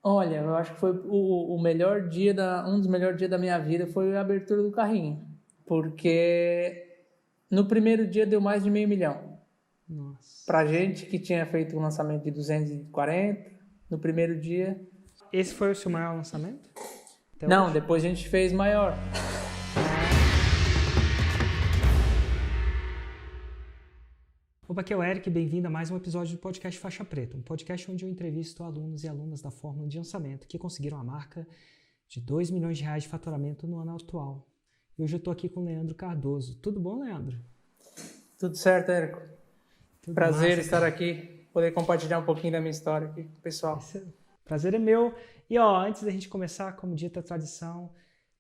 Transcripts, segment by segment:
Olha, eu acho que foi o melhor dia um dos melhores dias da minha vida foi a abertura do carrinho. Porque no primeiro dia deu mais de 500 mil. Nossa. Pra gente que tinha feito um lançamento de 240, no primeiro dia... Esse foi o seu maior lançamento? Até Não, hoje? depois a gente fez maior. Opa, aqui é o Eric, bem-vindo a mais um episódio do podcast Faixa Preta, um podcast onde eu entrevisto alunos e alunas da fórmula de lançamento que conseguiram a marca de R$2 milhões de faturamento no ano atual. E hoje eu estou aqui com o Leandro Cardoso. Tudo bom, Leandro? Tudo certo, Érico? Tudo Prazer massa, estar cara. aqui, poder compartilhar um pouquinho da minha história aqui com o pessoal. Prazer é meu. E antes da gente começar, como dita a tradição,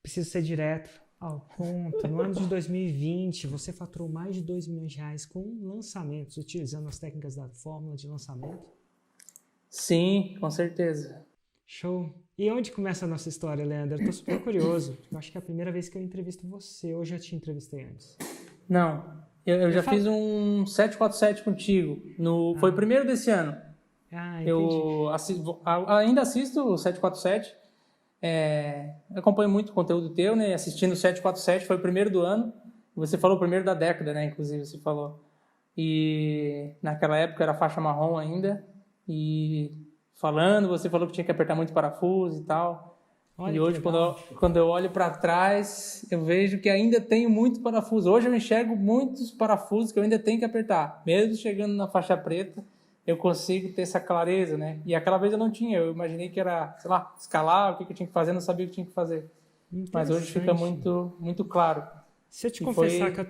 preciso ser direto ao ponto. No ano de 2020, você faturou mais de R$2 milhões com lançamentos, utilizando as técnicas da fórmula de lançamento? Sim, com certeza. Show! E onde começa a nossa história, Leandro? Eu tô super curioso. Eu acho que é a primeira vez que eu entrevisto você. Ou já te entrevistei antes? Não, eu já fiz um 747 contigo. Foi o primeiro desse ano. Entendi. Eu ainda assisto o 747. Acompanho muito o conteúdo teu, né? Assistindo o 747, foi o primeiro do ano. Você falou o primeiro da década, né? Inclusive, você falou. E naquela época era faixa marrom ainda. E você falou que tinha que apertar muito parafuso e tal. Olha E que hoje, legal. quando eu olho para trás, eu vejo que ainda tenho muito parafuso. Hoje eu enxergo muitos parafusos que eu ainda tenho que apertar. Mesmo chegando na faixa preta, eu consigo ter essa clareza, né? E aquela vez eu não tinha. Eu imaginei que era, sei lá, escalar, o que eu tinha que fazer, não sabia o que tinha que fazer. Mas hoje fica muito, muito claro. Se eu te confessar que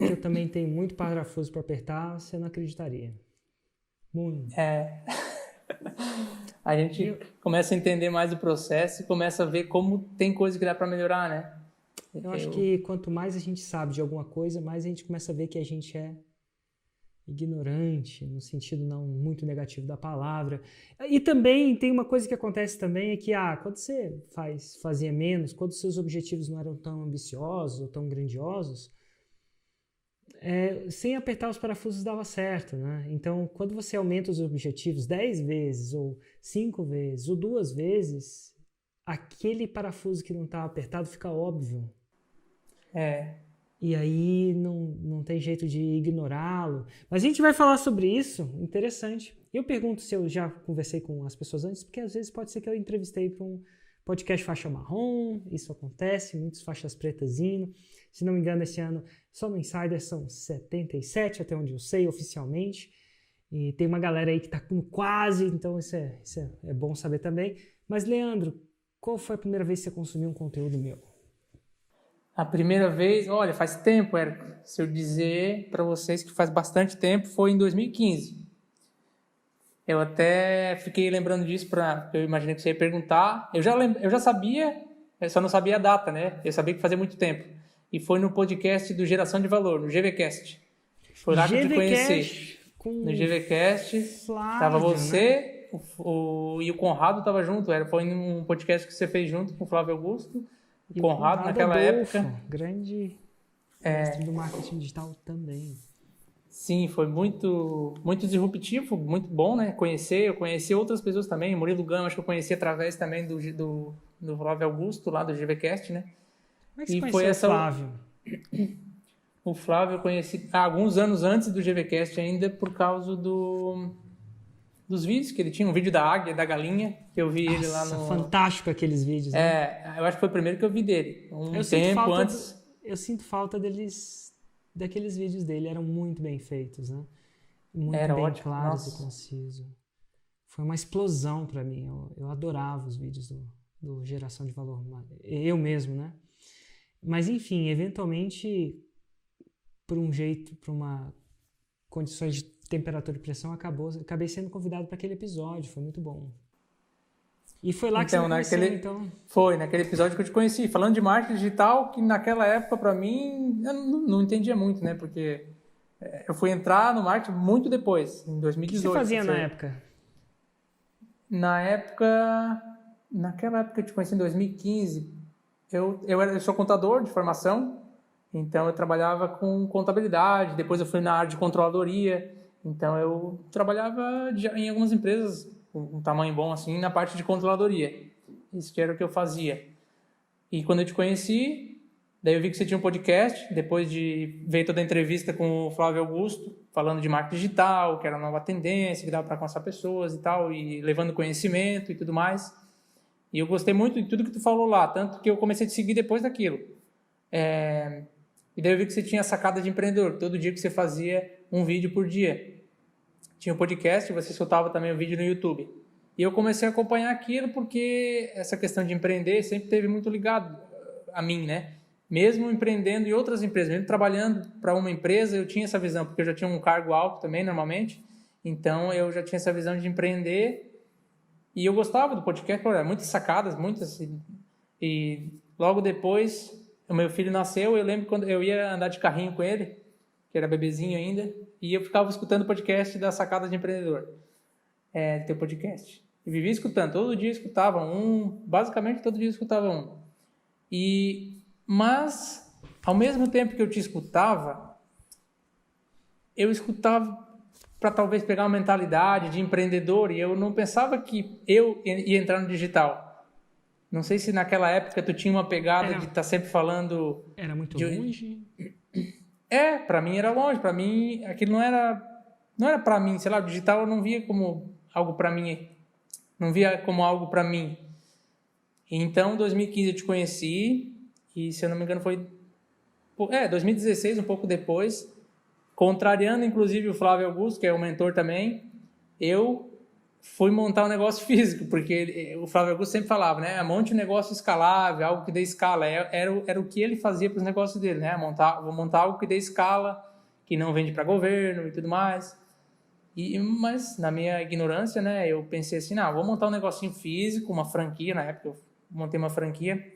eu também tenho muito parafuso para apertar, você não acreditaria. Muito. A gente começa a entender mais o processo e começa a ver como tem coisa que dá para melhorar, né? Eu acho que quanto mais a gente sabe de alguma coisa, mais a gente começa a ver que a gente é ignorante, no sentido não muito negativo da palavra. E também tem uma coisa que acontece também, é que quando você fazia menos, quando seus objetivos não eram tão ambiciosos ou tão grandiosos, sem apertar os parafusos dava certo, né? Então, quando você aumenta os objetivos 10 vezes, ou 5 vezes, ou 2 vezes, aquele parafuso que não está apertado fica óbvio. E aí não tem jeito de ignorá-lo. Mas a gente vai falar sobre isso, interessante. Eu pergunto se eu já conversei com as pessoas antes, porque às vezes pode ser que eu entrevistei para um podcast faixa marrom, isso acontece, muitas faixas pretas indo. Se não me engano, esse ano, só no Insider são 77, até onde eu sei, oficialmente. E tem uma galera aí que está com quase, então isso é bom saber também. Mas, Leandro, qual foi a primeira vez que você consumiu um conteúdo meu? A primeira vez, olha, faz tempo, Érico. Se eu dizer para vocês que faz bastante tempo, foi em 2015. Eu até fiquei lembrando disso, porque eu imaginei que você ia perguntar. Eu já sabia, eu só não sabia a data, né? Eu sabia que fazia muito tempo. E foi no podcast do Geração de Valor, no GVCast. Foi lá que eu te conheci. No GVCast, tava você, né? E o Conrado estava junto. Foi num podcast que você fez junto com o Flávio Augusto. O Conrado, naquela época. Grande mestre do marketing digital também. Sim, foi muito, muito disruptivo, muito bom, né? Eu conheci outras pessoas também. Murilo Gama, acho que eu conheci através também do Flávio Augusto, lá do GVCast, né? Como é que você conheceu o Flávio? O Flávio eu conheci alguns anos antes do GVCast ainda, por causa dos vídeos que ele tinha. Um vídeo da águia, da galinha, que eu vi ele lá no... fantástico aqueles vídeos, né? Eu acho que foi o primeiro que eu vi dele. Tempo antes... Eu sinto falta daqueles vídeos dele, eram muito bem feitos, né? Muito bem claros e concisos. Foi uma explosão para mim. Eu adorava os vídeos do Geração de Valor. Eu mesmo, né? Mas, enfim, eventualmente, por uma condições de temperatura e pressão, acabei sendo convidado para aquele episódio. Foi muito bom. E foi lá que você me conheceu, então... Foi, naquele episódio que eu te conheci. Falando de marketing digital, que naquela época, para mim, eu não entendia muito, né? Porque eu fui entrar no marketing muito depois, em 2018. O que você fazia na época? Naquela época que eu te conheci, em 2015, eu sou contador de formação, então eu trabalhava com contabilidade, depois eu fui na área de controladoria, então eu trabalhava em algumas empresas um tamanho bom assim, na parte de controladoria. Isso que era o que eu fazia. E quando eu te conheci, daí eu vi que você tinha um podcast, depois de ver toda a entrevista com o Flávio Augusto, falando de marketing digital, que era uma nova tendência, que dava para alcançar pessoas e tal, e levando conhecimento e tudo mais. E eu gostei muito de tudo que tu falou lá, tanto que eu comecei a te seguir depois daquilo. E daí eu vi que você tinha a sacada de empreendedor, todo dia que você fazia um vídeo por dia. Tinha um podcast, você soltava também um vídeo no YouTube. E eu comecei a acompanhar aquilo porque essa questão de empreender sempre teve muito ligado a mim, né? Mesmo empreendendo em outras empresas, mesmo trabalhando para uma empresa, eu tinha essa visão, porque eu já tinha um cargo alto também, normalmente. Então, eu já tinha essa visão de empreender e eu gostava do podcast, muitas sacadas, muitas. E logo depois, o meu filho nasceu, eu lembro quando eu ia andar de carrinho com ele, que era bebezinho ainda, e eu ficava escutando o podcast da Sacada de Empreendedor, teu podcast. E vivia escutando, todo dia escutava basicamente todo dia escutava um. Mas, ao mesmo tempo que eu te escutava, eu escutava para talvez pegar uma mentalidade de empreendedor, e eu não pensava que eu ia entrar no digital. Não sei se naquela época tu tinha uma pegada de estar sempre falando... Era muito longe? Para mim era longe, para mim aquilo não era para mim, sei lá, o digital eu não via como algo para mim, não via como algo para mim. Então, em 2015 eu te conheci, e se eu não me engano foi 2016, um pouco depois, contrariando inclusive o Flávio Augusto, que é o mentor também, eu fui montar um negócio físico, porque o Flávio Augusto sempre falava, né, monte um negócio escalável, algo que dê escala, era o que ele fazia para os negócios dele, né, vou montar algo que dê escala, que não vende para governo e tudo mais. Mas na minha ignorância, né, eu pensei assim, vou montar um negocinho físico, uma franquia, na época eu montei uma franquia,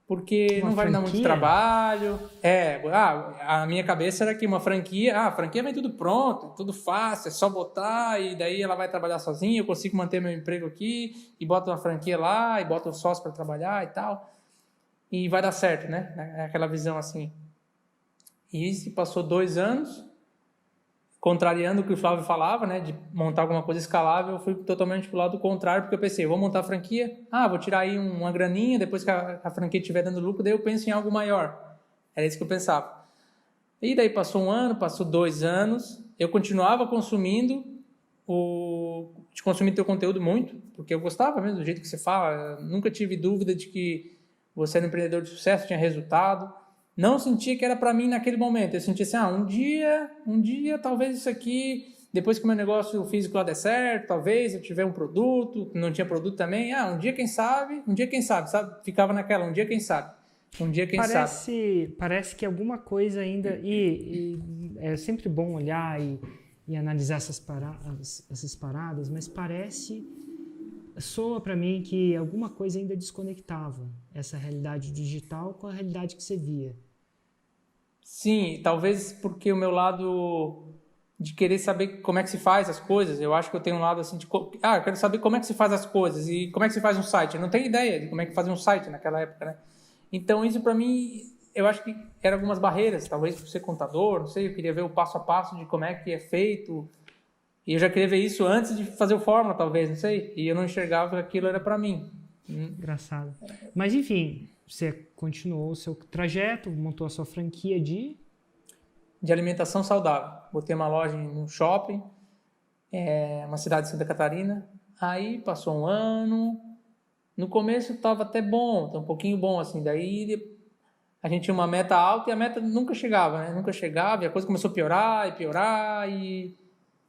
porque não vai me dar muito trabalho. A minha cabeça era que uma franquia, a franquia vem tudo pronto, tudo fácil, é só botar e daí ela vai trabalhar sozinha, eu consigo manter meu emprego aqui e boto uma franquia lá e boto um sócio para trabalhar e tal. E vai dar certo, né? Aquela visão assim. E se passou 2 anos, contrariando o que o Flávio falava, né, de montar alguma coisa escalável, eu fui totalmente pro lado contrário, porque eu pensei, vou montar a franquia, vou tirar aí uma graninha, depois que a franquia estiver dando lucro, daí eu penso em algo maior. Era isso que eu pensava. E daí passou 1 ano, passou 2 anos, eu continuava consumindo teu conteúdo muito, porque eu gostava mesmo do jeito que você fala, eu nunca tive dúvida de que você era um empreendedor de sucesso, tinha resultado. Não sentia que era para mim naquele momento. Eu sentia assim, um dia talvez isso aqui, depois que o meu negócio físico lá der certo, talvez eu tiver um produto, não tinha produto também, um dia quem sabe, sabe? Ficava naquela, um dia quem sabe. Parece que alguma coisa ainda, e é sempre bom olhar e analisar essas paradas, mas soa para mim que alguma coisa ainda desconectava essa realidade digital com a realidade que você via. Sim, talvez porque o meu lado de querer saber como é que se faz as coisas, eu acho que eu tenho um lado assim de... eu quero saber como é que se faz as coisas e como é que se faz um site. Eu não tenho ideia de como é que fazia um site naquela época, né? Então isso para mim, eu acho que eram algumas barreiras, talvez por ser contador, não sei, eu queria ver o passo a passo de como é que é feito. E eu já queria ver isso antes de fazer o Fórmula, talvez, não sei. E eu não enxergava que aquilo era para mim. Engraçado. Mas, enfim, você continuou o seu trajeto, montou a sua franquia de alimentação saudável. Botei uma loja num shopping, uma cidade de Santa Catarina. Aí passou 1 ano. No começo estava até bom, um pouquinho bom, assim. Daí a gente tinha uma meta alta e a meta nunca chegava, né? Nunca chegava e a coisa começou a piorar e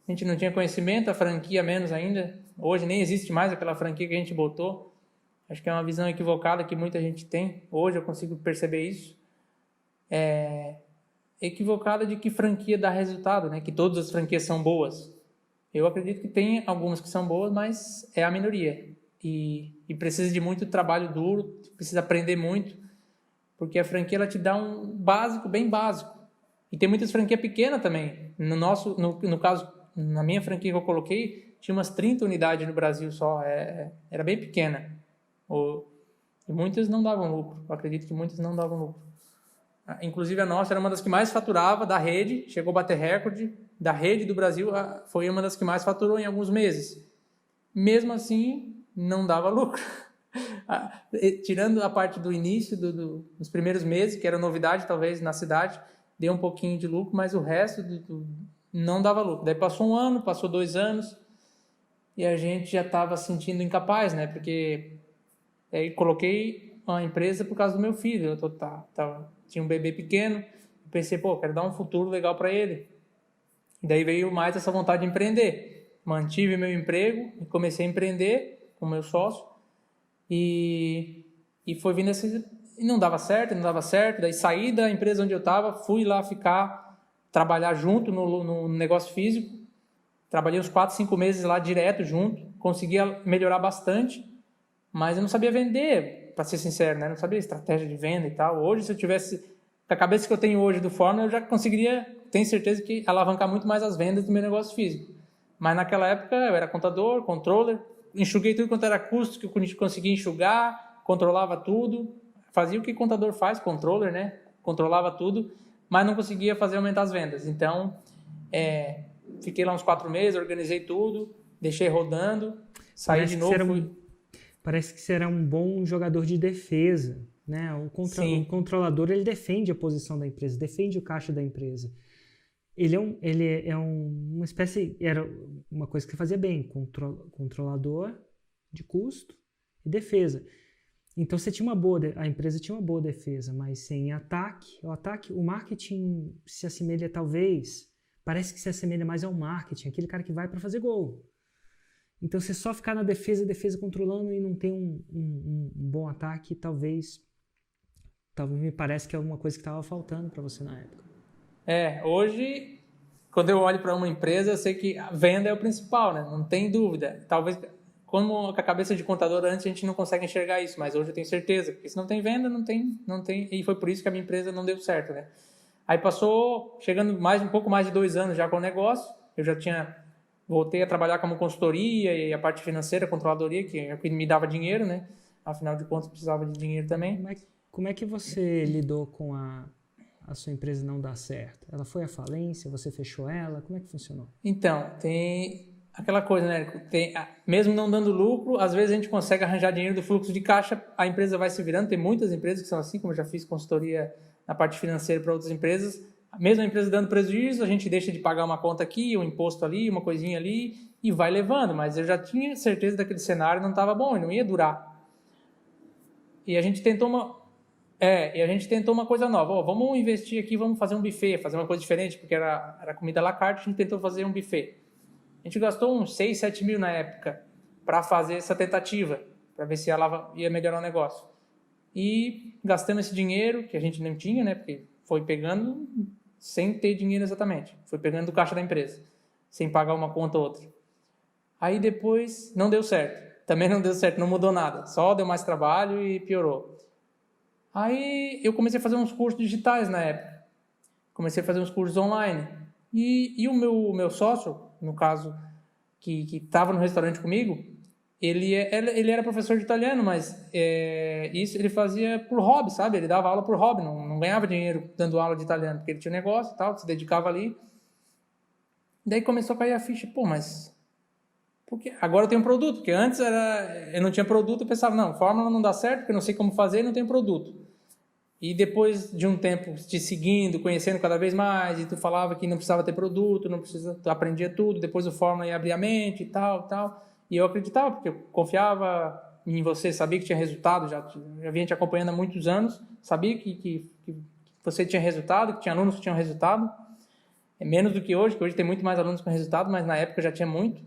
a gente não tinha conhecimento, a franquia menos ainda. Hoje nem existe mais aquela franquia que a gente botou. Acho que é uma visão equivocada que muita gente tem. Hoje eu consigo perceber isso. Equivocada de que franquia dá resultado, né? Que todas as franquias são boas. Eu acredito que tem algumas que são boas, mas é a minoria. E precisa de muito trabalho duro, precisa aprender muito, porque a franquia ela te dá um básico, bem básico. E tem muitas franquias pequenas também. No caso, na minha franquia que eu coloquei, tinha umas 30 unidades no Brasil só. Era bem pequena. E muitas não davam lucro. Eu acredito que muitas não davam lucro. Inclusive a nossa era uma das que mais faturava da rede, chegou a bater recorde da rede do Brasil, foi uma das que mais faturou em alguns meses. mesmo assim não dava lucro. Tirando a parte do início, dos primeiros meses, que era novidade talvez na cidade, deu um pouquinho de lucro, mas o resto não dava lucro. Daí passou 1 ano, passou 2 anos, e a gente já estava se sentindo incapaz, né? Porque aí coloquei a empresa por causa do meu filho. Tinha um bebê pequeno, pensei, quero dar um futuro legal para ele. E daí veio mais essa vontade de empreender. Mantive meu emprego e comecei a empreender com meu sócio. E foi vindo assim, e não dava certo. Daí saí da empresa onde eu estava, fui lá trabalhar junto no negócio físico. Trabalhei uns 4, 5 meses lá direto junto. Conseguia melhorar bastante, mas eu não sabia vender, para ser sincero, né? Não sabia estratégia de venda e tal. Hoje, se eu tivesse com a cabeça que eu tenho hoje do Fórmula, eu já conseguiria, tenho certeza que alavancar muito mais as vendas do meu negócio físico. Mas naquela época eu era contador, controller, enxuguei tudo quanto era custo que eu conseguia enxugar, controlava tudo, fazia o que contador faz, controller, né? Controlava tudo, mas não conseguia fazer aumentar as vendas. Então, fiquei lá uns 4 meses, organizei tudo, deixei rodando, saí de novo. Parece que você era um bom jogador de defesa, né? O controlador, ele defende a posição da empresa, defende o caixa da empresa. Uma espécie, era uma coisa que você fazia bem, controlador de custo e defesa. Então a empresa tinha uma boa defesa, mas sem ataque, o marketing se assemelha parece que se assemelha mais ao marketing, aquele cara que vai para fazer gol. Então você só ficar na defesa controlando e não tem um bom ataque, talvez me parece que é alguma coisa que estava faltando para você na época. Hoje, quando eu olho para uma empresa, eu sei que a venda é o principal, né? Não tem dúvida. Talvez, como com a cabeça de contador antes, a gente não consegue enxergar isso, mas hoje eu tenho certeza, porque se não tem venda, não tem, e foi por isso que a minha empresa não deu certo, né? Aí passou, chegando um pouco mais de 2 anos já com o negócio, eu já voltei a trabalhar como consultoria e a parte financeira, controladoria, que é o que me dava dinheiro, né? Afinal de contas, precisava de dinheiro também. Como é que você lidou com a sua empresa não dar certo? Ela foi à falência? Você fechou ela? Como é que funcionou? Então, tem aquela coisa, né? Mesmo não dando lucro, às vezes a gente consegue arranjar dinheiro do fluxo de caixa, a empresa vai se virando. Tem muitas empresas que são assim, como eu já fiz consultoria na parte financeira para outras empresas. Mesmo a empresa dando prejuízo, a gente deixa de pagar uma conta aqui, um imposto ali, uma coisinha ali, e vai levando. Mas eu já tinha certeza daquele cenário não estava bom e não ia durar. E a gente tentou uma coisa nova. Vamos investir aqui, vamos fazer um buffet, fazer uma coisa diferente, porque era comida à la carte, a gente tentou fazer um buffet. A gente gastou uns 6, 7 mil na época para fazer essa tentativa, para ver se ela ia melhorar o negócio. E gastamos esse dinheiro, que a gente não tinha, né? Porque foi pegando sem ter dinheiro exatamente. Foi pegando do caixa da empresa, sem pagar uma conta ou outra. Aí depois não deu certo. Também não deu certo, não mudou nada. Só deu mais trabalho e piorou. Aí eu comecei a fazer uns cursos digitais na época. Comecei a fazer uns cursos online. E o meu sócio, no caso, que estava no restaurante comigo, ele era professor de italiano, mas isso ele fazia por hobby, sabe? Ele dava aula por hobby, não ganhava dinheiro dando aula de italiano, porque ele tinha um negócio e tal, se dedicava ali. Daí começou a cair a ficha, mas... porque agora eu tenho um produto, porque antes eu não tinha produto, eu pensava, não, fórmula não dá certo, porque eu não sei como fazer, não tenho produto. E depois de um tempo te seguindo, conhecendo cada vez mais, e tu falava que não precisava ter produto, tu aprendia tudo, depois o Fórmula ia abrir a mente e tal. E eu acreditava, porque eu confiava em você, sabia que tinha resultado, já vinha te acompanhando há muitos anos, sabia que você tinha resultado, que tinha alunos que tinham resultado. É menos do que hoje tem muito mais alunos com resultado, mas na época já tinha muito.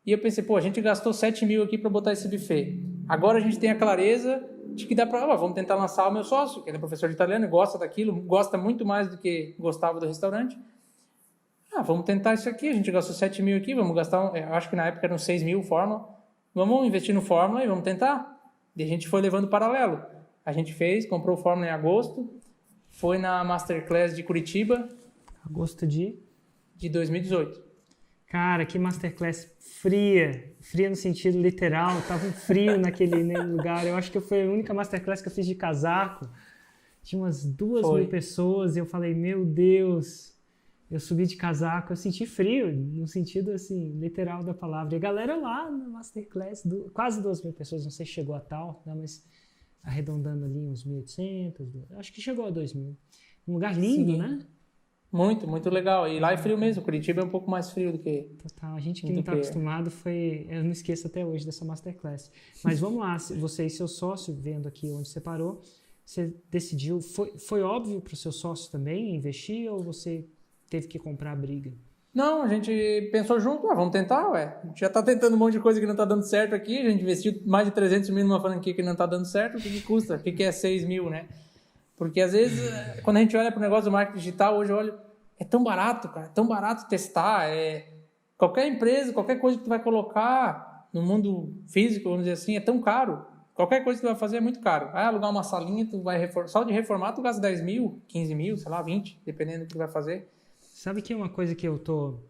E eu pensei, a gente gastou 7 mil aqui para botar esse buffet. Agora a gente tem a clareza de que dá para, vamos tentar lançar o meu sócio, que ele é professor de italiano, gosta daquilo, gosta muito mais do que gostava do restaurante. Vamos tentar isso aqui, a gente gastou 7 mil aqui, vamos gastar, eu acho que na época eram 6 mil Fórmula, vamos investir no Fórmula e vamos tentar. E a gente foi levando paralelo. A gente comprou o Fórmula em agosto, foi na Masterclass de Curitiba. Agosto de 2018. Cara, que Masterclass fria no sentido literal, tava um frio naquele lugar. Eu acho que foi a única Masterclass que eu fiz de casaco. Tinha umas 2.000 pessoas e eu falei, meu Deus, Eu subi de casaco, eu senti frio, no sentido, assim, literal da palavra. E a galera lá na Masterclass, quase 2.000 pessoas, não sei se chegou a tal, né, mas arredondando ali uns 1.800, acho que chegou a 2.000. Um lugar lindo, Sim. né? Muito, muito legal. E lá é frio mesmo. Curitiba é um pouco mais frio do que... Total. A gente que não do está que... acostumado eu não esqueço até hoje dessa Masterclass. Mas vamos lá, você e seu sócio, vendo aqui onde você parou, você decidiu, foi óbvio para o seu sócio também investir ou você teve que comprar a briga? Não, a gente pensou junto, vamos tentar, ué. A gente já tá tentando um monte de coisa que não tá dando certo aqui, a gente investiu mais de 300 mil numa franquia que não tá dando certo, o que custa? O que é 6 mil, né? Porque às vezes, quando a gente olha pro negócio do marketing digital, hoje eu olho, é tão barato, cara, é tão barato testar, qualquer empresa, qualquer coisa que tu vai colocar no mundo físico, vamos dizer assim, é tão caro. Qualquer coisa que tu vai fazer é muito caro. Vai alugar uma salinha, tu vai só de reformar tu gasta 10 mil, 15 mil, sei lá, 20, dependendo do que tu vai fazer. Sabe que é uma coisa que eu tô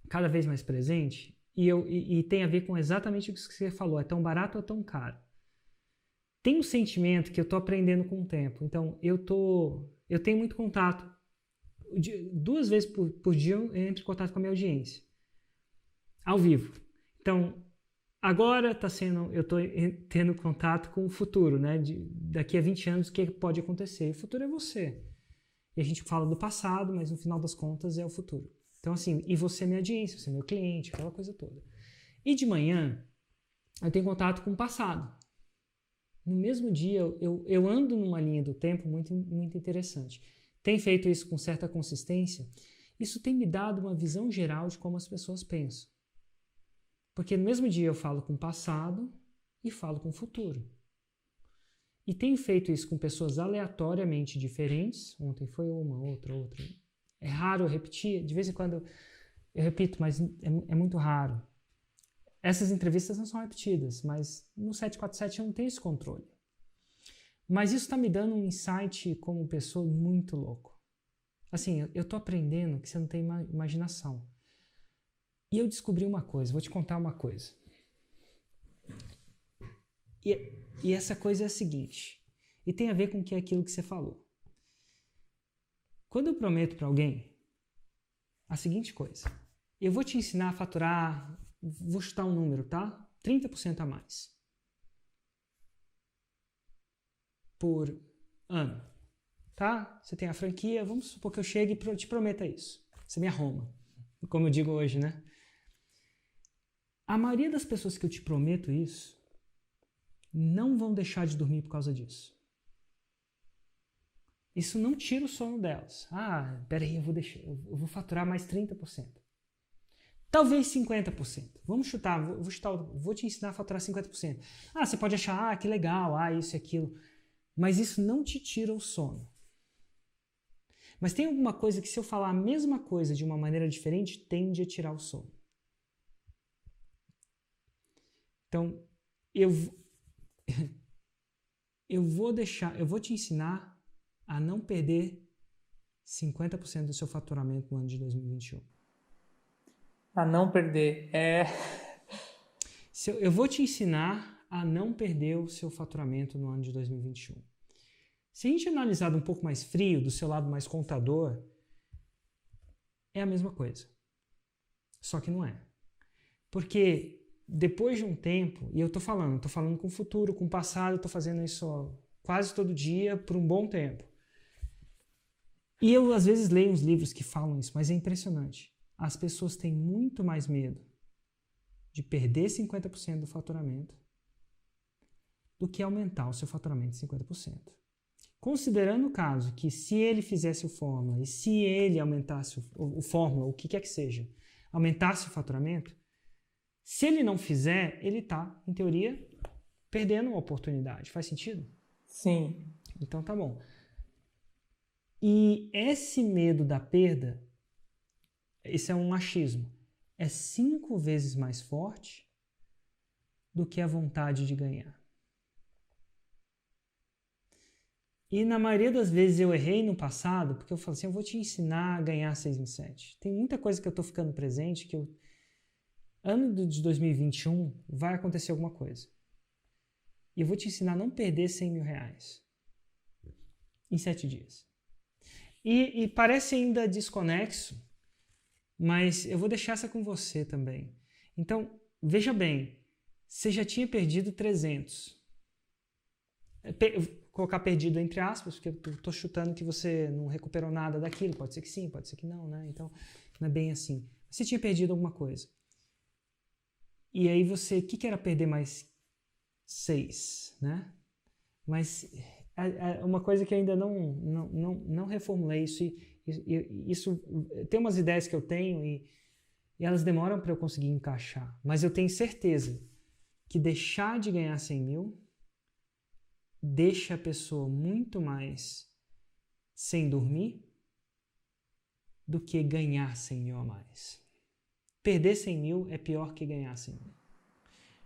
cada vez mais presente e tem a ver com exatamente o que você falou, é tão barato ou tão caro? Tem um sentimento que eu tô aprendendo com o tempo. Então, eu tenho muito contato. 2 vezes por dia eu entro em contato com a minha audiência. Ao vivo. Então, agora eu tô tendo contato com o futuro, né? Daqui a 20 anos, o que pode acontecer? O futuro é você. E a gente fala do passado, mas no final das contas é o futuro. Então, assim, e você é minha audiência, você é meu cliente, aquela coisa toda. E de manhã, eu tenho contato com o passado. No mesmo dia, eu ando numa linha do tempo muito, muito interessante. Tenho feito isso com certa consistência. Isso tem me dado uma visão geral de como as pessoas pensam. Porque no mesmo dia eu falo com o passado e falo com o futuro. E tenho feito isso com pessoas aleatoriamente diferentes. Ontem foi uma, outra. É raro eu repetir. De vez em quando eu repito, mas é muito raro. Essas entrevistas não são repetidas, mas no 747 eu não tenho esse controle. Mas isso está me dando um insight como pessoa muito louco. Assim, eu estou aprendendo que você não tem imaginação. E eu descobri uma coisa, vou te contar uma coisa. E essa coisa é a seguinte, e tem a ver com aquilo que você falou. Quando eu prometo para alguém a seguinte coisa, eu vou te ensinar a faturar, vou chutar um número, tá? 30% a mais por ano, tá? Você tem a franquia, vamos supor que eu chegue e te prometa isso. Você me arruma, como eu digo hoje, né? A maioria das pessoas que eu te prometo isso não vão deixar de dormir por causa disso. Isso não tira o sono delas. Peraí, eu vou faturar mais 30%. Talvez 50%. Vamos chutar, vou te ensinar a faturar 50%. Você pode achar, que legal, isso e aquilo. Mas isso não te tira o sono. Mas tem alguma coisa que se eu falar a mesma coisa de uma maneira diferente, tende a tirar o sono. Então, eu vou te ensinar a não perder 50% do seu faturamento no ano de 2021. A não perder. Eu vou te ensinar a não perder o seu faturamento no ano de 2021. Se a gente analisar um pouco mais frio, do seu lado mais contador, é a mesma coisa. Só que não é. Porque depois de um tempo, e eu tô falando com o futuro, com o passado, eu tô fazendo isso quase todo dia por um bom tempo. E eu às vezes leio uns livros que falam isso, mas é impressionante. As pessoas têm muito mais medo de perder 50% do faturamento do que aumentar o seu faturamento em 50%. Considerando o caso que se ele fizesse o fórmula e se ele aumentasse o fórmula, o que quer que seja, aumentasse o faturamento, se ele não fizer, ele está, em teoria, perdendo uma oportunidade. Faz sentido? Sim. Então tá bom. E esse medo da perda, esse é um achismo, é 5 vezes mais forte do que a vontade de ganhar. E na maioria das vezes eu errei no passado, porque eu falei assim, eu vou te ensinar a ganhar 6 em 7. Tem muita coisa que eu estou ficando presente, ano de 2021 vai acontecer alguma coisa. E eu vou te ensinar a não perder 100 mil reais em 7 dias. E parece ainda desconexo, mas eu vou deixar essa com você também. Então, veja bem, você já tinha perdido 300. Vou colocar perdido entre aspas, porque eu estou chutando que você não recuperou nada daquilo. Pode ser que sim, pode ser que não, né? Então, não é bem assim. Você tinha perdido alguma coisa. E aí você, o que era perder mais 6, né? Mas uma coisa que eu ainda não reformulei isso, isso tem umas ideias que eu tenho e elas demoram para eu conseguir encaixar. Mas eu tenho certeza que deixar de ganhar 100 mil deixa a pessoa muito mais sem dormir do que ganhar 100 mil a mais. Perder 100 mil é pior que ganhar 100 mil.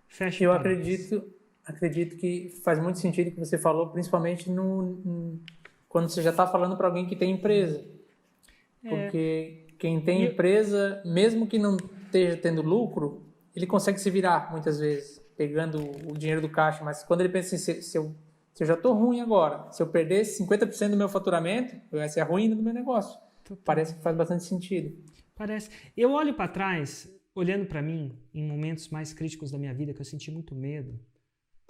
Fecha Eu parênteses. acredito que faz muito sentido o que você falou, principalmente quando você já está falando para alguém que tem empresa. Porque quem tem empresa, mesmo que não esteja tendo lucro, ele consegue se virar muitas vezes, pegando o dinheiro do caixa. Mas quando ele pensa assim, se eu já estou ruim agora, se eu perder 50% do meu faturamento, vai ser a ruína do meu negócio. Total. Parece que faz bastante sentido. Parece. Eu olho para trás, olhando para mim, em momentos mais críticos da minha vida, que eu senti muito medo,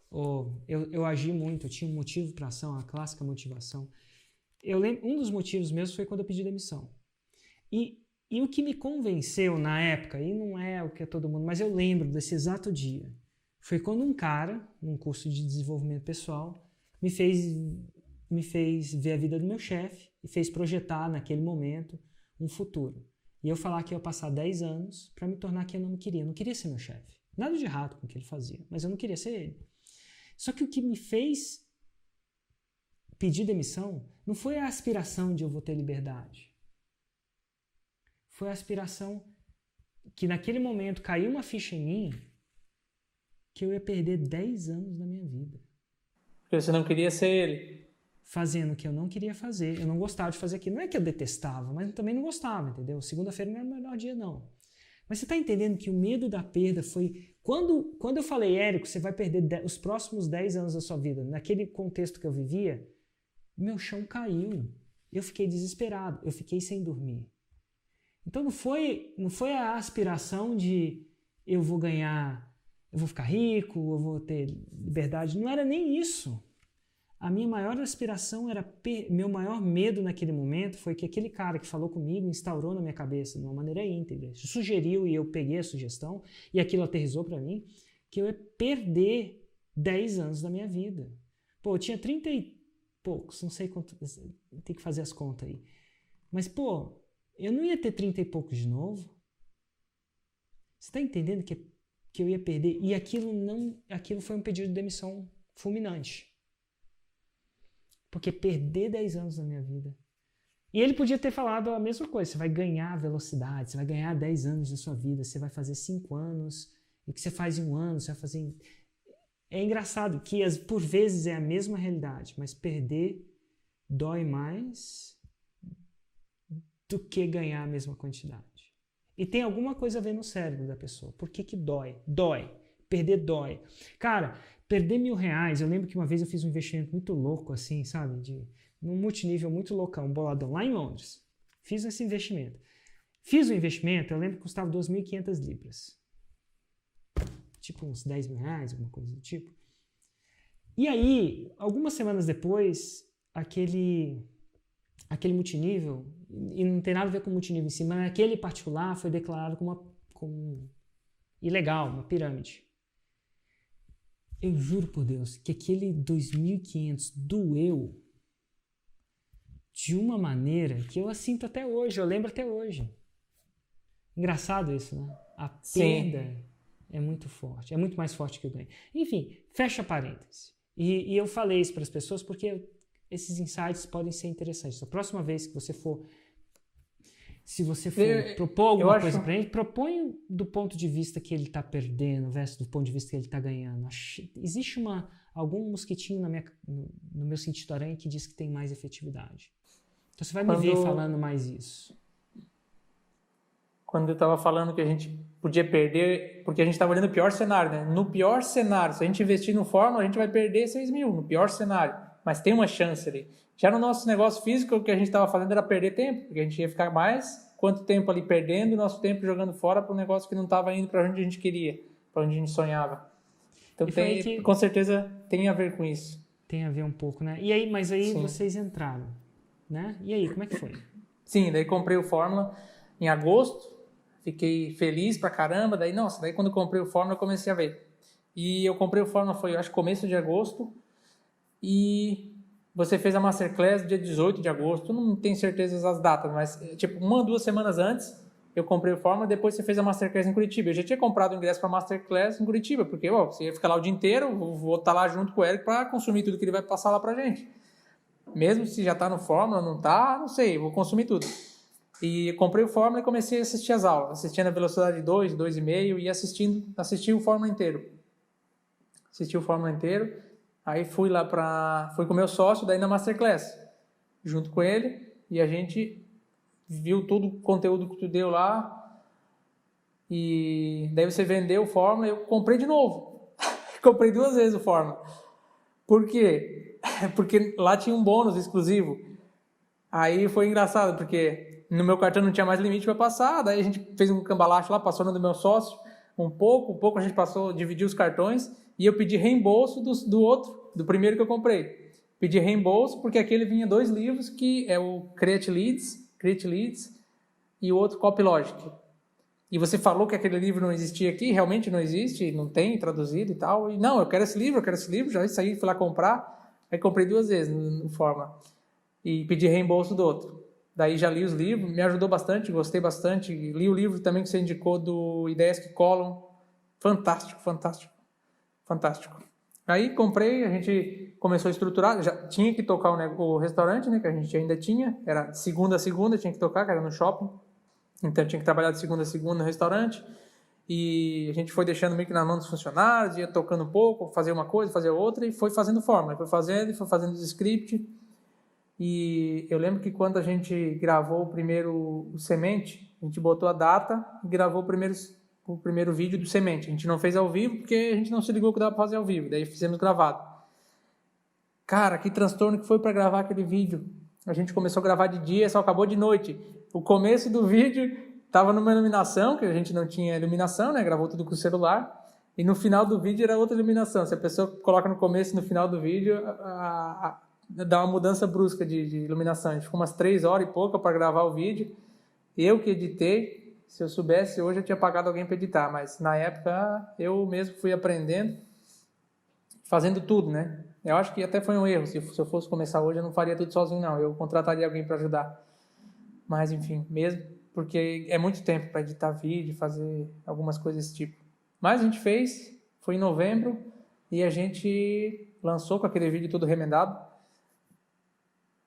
ou eu agi muito, eu tinha um motivo para ação, a clássica motivação. Eu lembro, um dos motivos mesmo foi quando eu pedi demissão. E o que me convenceu na época, e não é o que é todo mundo, mas eu lembro desse exato dia, foi quando um cara, num curso de desenvolvimento pessoal, me fez ver a vida do meu chefe e fez projetar naquele momento um futuro. E eu falar que ia passar 10 anos para me tornar quem eu não queria. Eu não queria ser meu chefe. Nada de errado com o que ele fazia, mas eu não queria ser ele. Só que o que me fez pedir demissão não foi a aspiração de eu vou ter liberdade. Foi a aspiração que naquele momento caiu uma ficha em mim que eu ia perder 10 anos da minha vida. Porque você não queria ser ele. Fazendo o que eu não queria fazer. Eu não gostava de fazer aquilo. Não é que eu detestava, mas eu também não gostava, entendeu? Segunda-feira não era o melhor dia, não. Mas você está entendendo que o medo da perda foi... Quando eu falei, Érico, você vai perder os próximos 10 anos da sua vida, naquele contexto que eu vivia, meu chão caiu. Eu fiquei desesperado. Eu fiquei sem dormir. Então não foi a aspiração de eu vou ganhar, eu vou ficar rico, eu vou ter liberdade. Não era nem isso. A minha maior aspiração era, meu maior medo naquele momento foi que aquele cara que falou comigo instaurou na minha cabeça de uma maneira íntegra, sugeriu e eu peguei a sugestão e aquilo aterrissou para mim, que eu ia perder 10 anos da minha vida. Pô, eu tinha 30 e poucos, não sei quanto, tem que fazer as contas aí. Mas, pô, eu não ia ter 30 e poucos de novo. Você está entendendo que eu ia perder? E aquilo foi um pedido de demissão fulminante. Porque perder 10 anos da minha vida. E ele podia ter falado a mesma coisa. Você vai ganhar velocidade, você vai ganhar 10 anos da sua vida, você vai fazer 5 anos, e o que você faz em 1 ano, você vai fazer... É engraçado que por vezes é a mesma realidade, mas perder dói mais do que ganhar a mesma quantidade. E tem alguma coisa a ver no cérebro da pessoa. Por que dói? Dói. Perder dói. Cara, perder R$1.000, eu lembro que uma vez eu fiz um investimento muito louco, assim, sabe? Num multinível muito loucão, um boladão, lá em Londres. Fiz esse investimento. Fiz o investimento, eu lembro que custava 2.500 libras. Tipo uns R$10.000, alguma coisa do tipo. E aí, algumas semanas depois, aquele multinível, e não tem nada a ver com o multinível em si, mas aquele particular foi declarado como ilegal, uma pirâmide. Eu juro por Deus que aquele 2.500 doeu de uma maneira que eu sinto até hoje, eu lembro até hoje. Engraçado isso, né? A perda é muito forte, é muito mais forte que o ganho. Enfim, fecha parênteses. E eu falei isso para as pessoas porque esses insights podem ser interessantes. A próxima vez que você for, se você for propor alguma coisa para ele, propõe do ponto de vista que ele está perdendo versus do ponto de vista que ele está ganhando. Existe algum mosquitinho no meu sentido aranha que diz que tem mais efetividade. Então você vai me ver falando mais isso. Quando eu estava falando que a gente podia perder, porque a gente estava olhando o pior cenário, né? No pior cenário, se a gente investir no Fórmula, a gente vai perder 6 mil, no pior cenário. mas tem uma chance ali. Já no nosso negócio físico, o que a gente estava fazendo era perder tempo, porque a gente ia ficar mais quanto tempo ali perdendo, o nosso tempo jogando fora para um negócio que não estava indo para onde a gente queria, para onde a gente sonhava. Então com certeza tem a ver com isso. Tem a ver um pouco, né? E aí, mas aí vocês entraram, né? E aí, como é que foi? Sim, daí comprei o Fórmula em agosto, fiquei feliz pra caramba, daí quando eu comprei o Fórmula eu comecei a ver. E eu comprei o Fórmula foi, acho, começo de agosto, e você fez a Masterclass dia 18 de agosto, não tenho certeza das datas, mas tipo 1 ou 2 semanas antes eu comprei o Fórmula, depois você fez a Masterclass em Curitiba. Eu já tinha comprado o ingresso para a Masterclass em Curitiba, porque você ia ficar lá o dia inteiro, vou estar lá junto com o Eric para consumir tudo que ele vai passar lá pra gente. Mesmo se já está no Fórmula, não está, não sei, vou consumir tudo. E comprei o Fórmula e comecei a assistir as aulas, assistindo a velocidade 2, 2,5 e assisti o Fórmula inteiro. Assisti o Fórmula inteiro, aí fui com o meu sócio, daí na Masterclass, junto com ele, e a gente viu todo o conteúdo que tu deu lá, e daí você vendeu o Fórmula, eu comprei de novo. Comprei 2 vezes o Fórmula. Por quê? Porque lá tinha um bônus exclusivo. Aí foi engraçado, porque no meu cartão não tinha mais limite para passar, daí a gente fez um cambalacho lá, passou no do meu sócio, um pouco a gente dividiu os cartões, e eu pedi reembolso do primeiro que eu comprei. Pedi reembolso porque aquele vinha 2 livros, que é o Create Leads e o outro Copy Logic. E você falou que aquele livro não existia aqui, realmente não existe, não tem traduzido e tal. E não, eu quero esse livro, já saí, fui lá comprar, aí comprei 2 vezes no Forma. E pedi reembolso do outro. Daí já li os livros, me ajudou bastante, gostei bastante. Li o livro também que você indicou do Ideias que Colam. Fantástico. Aí comprei, a gente começou a estruturar, já tinha que tocar o restaurante, né, que a gente ainda tinha, era segunda a segunda, tinha que tocar, que era no shopping, então tinha que trabalhar de segunda a segunda no restaurante, e a gente foi deixando meio que na mão dos funcionários, ia tocando um pouco, fazer uma coisa, fazer outra, e foi fazendo forma, foi fazendo os scripts, e eu lembro que quando a gente gravou o Semente, a gente botou a data e gravou o primeiro vídeo do Semente. A gente não fez ao vivo porque a gente não se ligou que dava para fazer ao vivo. Daí fizemos gravado. Cara, que transtorno que foi para gravar aquele vídeo. A gente começou a gravar de dia, só acabou de noite. O começo do vídeo estava numa iluminação, que a gente não tinha iluminação, né? Gravou tudo com o celular. E no final do vídeo era outra iluminação. Se a pessoa coloca no começo e no final do vídeo, dá uma mudança brusca de iluminação. A gente ficou umas 3 horas e pouco para gravar o vídeo. Eu que editei. Se eu soubesse, hoje eu tinha pagado alguém para editar, mas na época eu mesmo fui aprendendo, fazendo tudo, né? Eu acho que até foi um erro. Se eu fosse começar hoje, eu não faria tudo sozinho, não. Eu contrataria alguém para ajudar. Mas, enfim, mesmo porque é muito tempo para editar vídeo, fazer algumas coisas desse tipo. Mas a gente fez, foi em novembro, e a gente lançou com aquele vídeo todo remendado.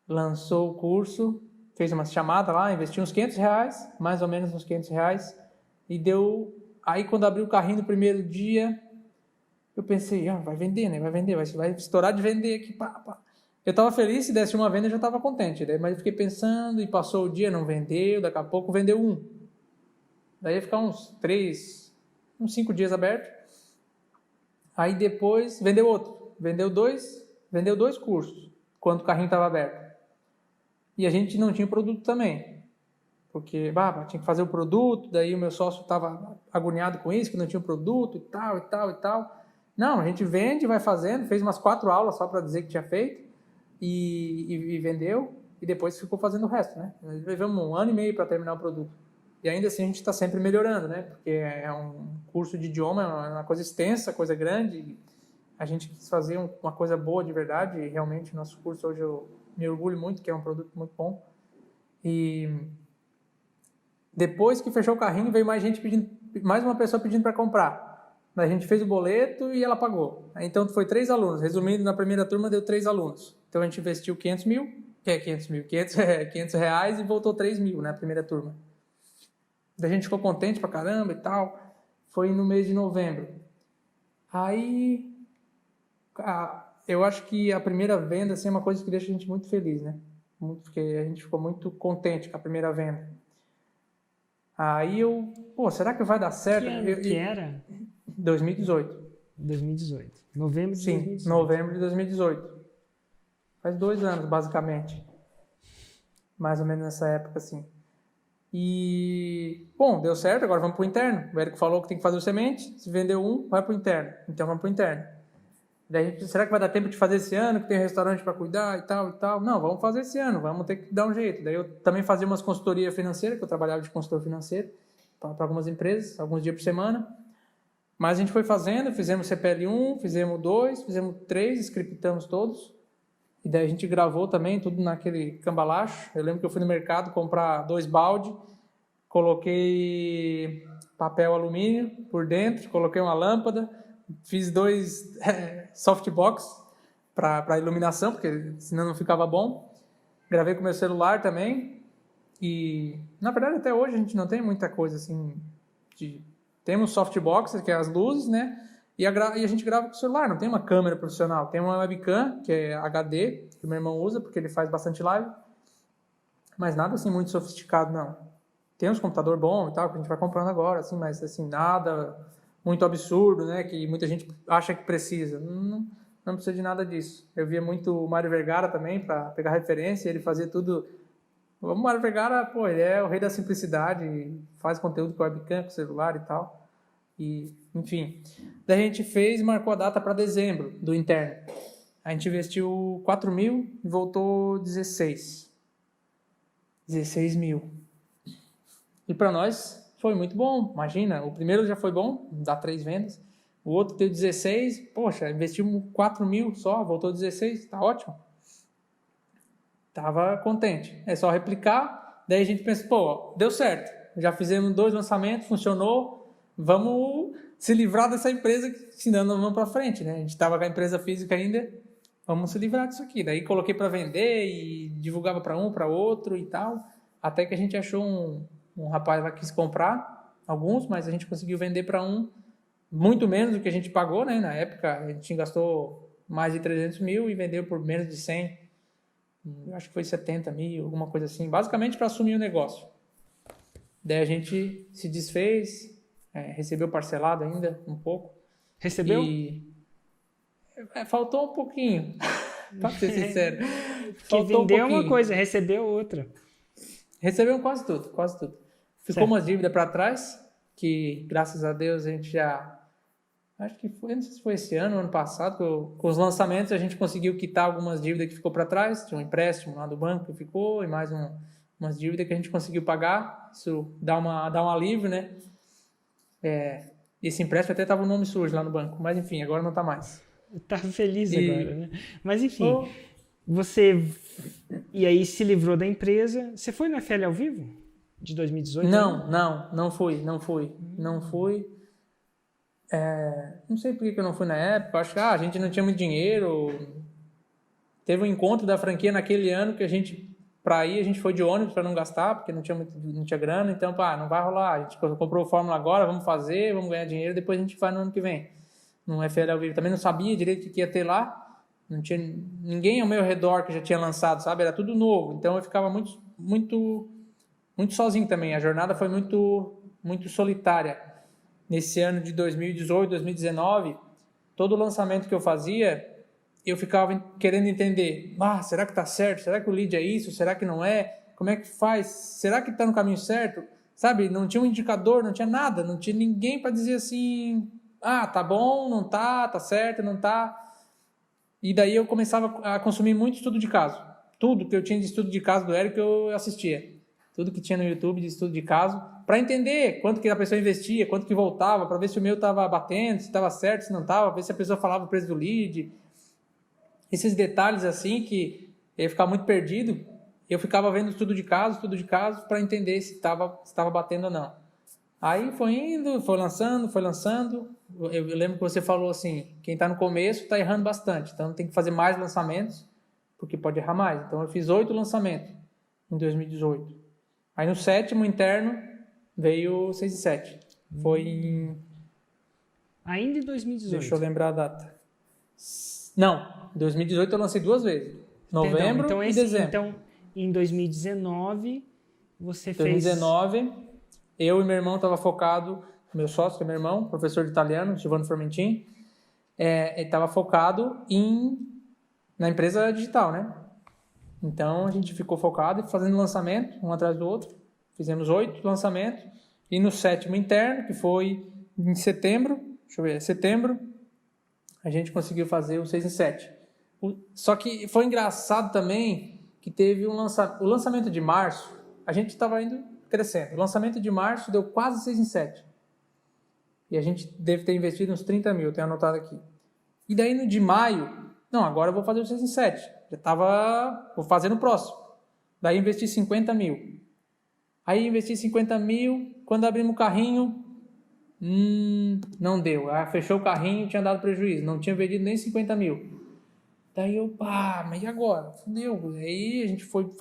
Lançou o curso, fez uma chamada lá, investiu uns R$500, mais ou menos uns R$500, e deu... Aí quando abriu o carrinho no primeiro dia, eu pensei, vai vender, né? Vai estourar de vender aqui, pá. Eu estava feliz, se desse uma venda eu já estava contente, né? Mas eu fiquei pensando, e passou o dia, não vendeu, daqui a pouco vendeu um. Daí ia ficar uns 5 dias aberto. Aí depois vendeu outro, vendeu dois cursos, quando o carrinho estava aberto. E a gente não tinha produto também, porque tinha que fazer o produto, daí o meu sócio estava agoniado com isso, que não tinha produto e tal. Não, a gente vende, vai fazendo, fez umas 4 aulas só para dizer que tinha feito, e vendeu, e depois ficou fazendo o resto, né? Nós levamos 1 ano e meio para terminar o produto. E ainda assim a gente está sempre melhorando, né? Porque é um curso de idioma, é uma coisa extensa, coisa grande, a gente quis fazer uma coisa boa de verdade, e realmente o nosso curso hoje eu me orgulho muito, que é um produto muito bom. E depois que fechou o carrinho, veio mais uma pessoa pedindo para comprar. A gente fez o boleto e ela pagou. Então foi 3 alunos. Resumindo, na primeira turma deu 3 alunos. Então a gente investiu R$500 e voltou 3 mil na primeira turma. Daí a gente ficou contente pra caramba e tal. Foi no mês de novembro. Aí... eu acho que a primeira venda assim, é uma coisa que deixa a gente muito feliz, né? Porque a gente ficou muito contente com a primeira venda. Aí será que vai dar certo? Que era? 2018. 2018. Novembro de 2018. Sim, novembro de 2018. Faz 2 anos, basicamente. Mais ou menos nessa época, assim. E, bom, deu certo, agora vamos pro interno. O Érico falou que tem que fazer o semente, se vendeu um, vai pro interno. Então vamos pro interno. Daí, será que vai dar tempo de fazer esse ano, que tem restaurante para cuidar e tal e tal? Não, vamos fazer esse ano, vamos ter que dar um jeito. Daí eu também fazia umas consultoria financeira, que eu trabalhava de consultor financeiro para algumas empresas, alguns dias por semana. Mas a gente foi fazendo, fizemos CPL 1, fizemos 2, fizemos 3, scriptamos todos. E daí a gente gravou também, tudo naquele cambalacho. Eu lembro que eu fui no mercado comprar 2 balde, coloquei papel alumínio por dentro, coloquei uma lâmpada, fiz 2 softbox para iluminação, porque senão não ficava bom. Gravei com meu celular também. E, na verdade, até hoje a gente não tem muita coisa assim. Temos softbox, que é as luzes, né? E a gente grava com o celular, não tem uma câmera profissional. Tem uma webcam, que é HD, que o meu irmão usa, porque ele faz bastante live. Mas nada assim muito sofisticado, não. Tem uns computador bom e tal, que a gente vai comprando agora, assim, mas assim, nada muito absurdo, né? Que muita gente acha que precisa. Não precisa de nada disso. Eu via muito o Mário Vergara também, para pegar referência, ele fazia tudo. O Mário Vergara, pô, ele é o rei da simplicidade, faz conteúdo com webcam, com celular e tal. E, enfim. Daí a gente fez e marcou a data para dezembro do interno. A gente investiu 4 mil e voltou 16 mil. E para nós foi muito bom. Imagina, o primeiro já foi bom, dá 3 vendas. O outro deu 16. Poxa, investimos 4 mil só, voltou 16. Tá ótimo. Tava contente. É só replicar. Daí a gente pensa, pô, deu certo. Já fizemos 2 lançamentos, funcionou. Vamos se livrar dessa empresa, senão não vamos para frente, né? A gente estava com a empresa física ainda, vamos se livrar disso aqui. Daí coloquei para vender e divulgava para um, para outro e tal, até que a gente achou um rapaz lá que quis comprar alguns, mas a gente conseguiu vender para um muito menos do que a gente pagou, né? Na época a gente gastou mais de 300 mil e vendeu por menos de 100. Eu acho que foi 70 mil, alguma coisa assim, basicamente para assumir o negócio. Daí a gente se desfez, recebeu parcelado ainda um pouco. Recebeu? E faltou um pouquinho, para ser sincero. Que vendeu uma coisa, recebeu outra. Recebeu quase tudo, quase tudo. Ficou umas dívidas para trás, que graças a Deus a gente já... Acho que foi, não sei se foi esse ano passado, com os lançamentos a gente conseguiu quitar algumas dívidas que ficou para trás. Tinha um empréstimo lá do banco que ficou e mais umas dívidas que a gente conseguiu pagar. Isso dá um alívio, né? Esse empréstimo até estava o nome sujo lá no banco, mas enfim, agora não está mais. Tá feliz agora, né? Mas enfim, você... E aí se livrou da empresa. Você foi na FL ao vivo? De 2018? Não fui. Não sei por que eu não fui na época. Acho que a gente não tinha muito dinheiro. Teve um encontro da franquia naquele ano que a gente foi de ônibus para não gastar, porque não tinha grana. Então, não vai rolar. A gente comprou o Fórmula agora, vamos fazer, vamos ganhar dinheiro, depois a gente vai no ano que vem. No FL ao vivo. Também não sabia direito o que ia ter lá. Não tinha ninguém ao meu redor que já tinha lançado, sabe? Era tudo novo. Então eu ficava muito, muito, muito sozinho também. A jornada foi muito, muito solitária. Nesse ano de 2018, 2019, todo lançamento que eu fazia, eu ficava querendo entender. Será que está certo? Será que o lead é isso? Será que não é? Como é que faz? Será que está no caminho certo? Sabe? Não tinha um indicador, não tinha nada. Não tinha ninguém para dizer assim, tá bom, não tá certo, não tá. E daí eu começava a consumir muito estudo de caso. Tudo que eu tinha de estudo de caso do Érico eu assistia. Tudo que tinha no YouTube de estudo de caso, para entender quanto que a pessoa investia, quanto que voltava, para ver se o meu estava batendo, se estava certo, se não estava, ver se a pessoa falava o preço do lead. Esses detalhes assim que eu ia ficar muito perdido, eu ficava vendo estudo de caso, para entender se estava batendo ou não. Aí foi indo, foi lançando. Eu lembro que você falou assim, quem está no começo está errando bastante, então tem que fazer mais lançamentos, porque pode errar mais. Então eu fiz 8 lançamentos em 2018. Aí no 7º interno veio 6 e 7. Foi em... Ainda em 2018? Deixa eu lembrar a data. Não, em 2018 eu lancei 2 vezes. Novembro e dezembro. Então, em 2019, você fez... 2019, eu e meu irmão estava focado, meu sócio, que é meu irmão, professor de italiano, Giovanni Formentin, ele estava focado em na empresa digital, né? Então, a gente ficou focado e fazendo lançamento, um atrás do outro. Fizemos 8 lançamentos. E no 7º interno, que foi em setembro, a gente conseguiu fazer o 6 em 7. Só que foi engraçado também que teve o lançamento de março, a gente estava indo crescendo. O lançamento de março deu quase 6 em 7. E a gente deve ter investido uns 30 mil, tenho anotado aqui. E daí no de maio, não, agora eu vou fazer o 6 em 7. Vou fazer no próximo. Daí investi 50 mil. Aí investi 50 mil, quando abrimos o carrinho, não deu. Aí fechou o carrinho, tinha dado prejuízo, não tinha vendido nem 50 mil. Daí eu, mas e agora? Fudeu. Aí a gente foi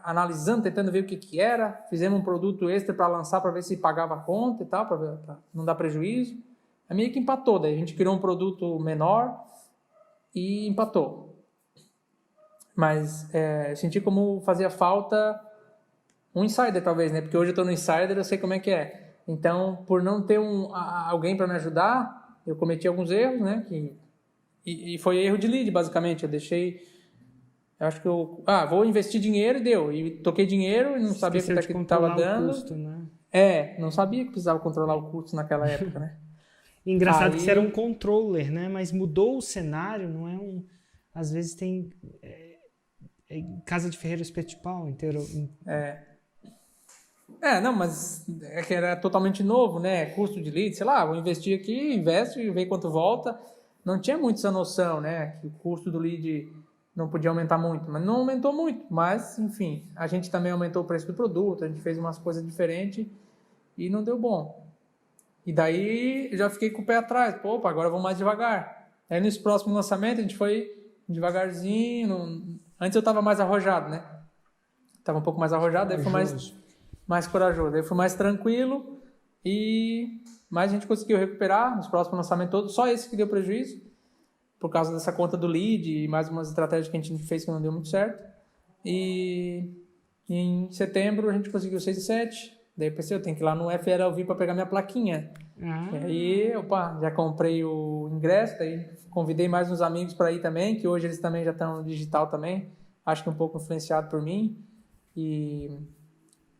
analisando, tentando ver o que era. Fizemos um produto extra para lançar, para ver se pagava a conta e tal, para não dar prejuízo. Aí meio que empatou. Daí a gente criou um produto menor e empatou. Mas eu senti como fazia falta um insider, talvez, né? Porque hoje eu estou no insider, eu sei como é que é. Então, por não ter alguém para me ajudar, eu cometi alguns erros, né? E foi erro de lead, basicamente. Eu acho que vou investir dinheiro e deu. E toquei dinheiro e não sabia quanto é que estava dando. Custo, né? Não sabia que precisava controlar o custo naquela época, né? Engraçado que você era um controller, né? Mas mudou o cenário, não é um... Às vezes tem... casa de ferreiro espeto de pau inteiro. Não, mas é que era totalmente novo, né? Custo de lead, sei lá, vou investir aqui, investe e vê quanto volta. Não tinha muito essa noção, né? Que o custo do lead não podia aumentar muito, mas não aumentou muito. Mas, enfim, a gente também aumentou o preço do produto, a gente fez umas coisas diferentes e não deu bom. E daí eu já fiquei com o pé atrás. Opa, agora eu vou mais devagar. Aí nos próximos lançamentos a gente foi devagarzinho. Antes eu estava mais arrojado, né? Estava um pouco mais arrojado, daí foi mais corajoso. Daí foi mais tranquilo mas a gente conseguiu recuperar nos próximos lançamentos todos. Só esse que deu prejuízo, por causa dessa conta do lead e mais umas estratégias que a gente fez que não deu muito certo. E em setembro a gente conseguiu 6 e 7. Daí eu pensei, eu tenho que ir lá no FLV para pegar minha plaquinha. E aí, já comprei o ingresso, daí convidei mais uns amigos para ir também, que hoje eles também já estão no digital também. Acho que um pouco influenciado por mim. E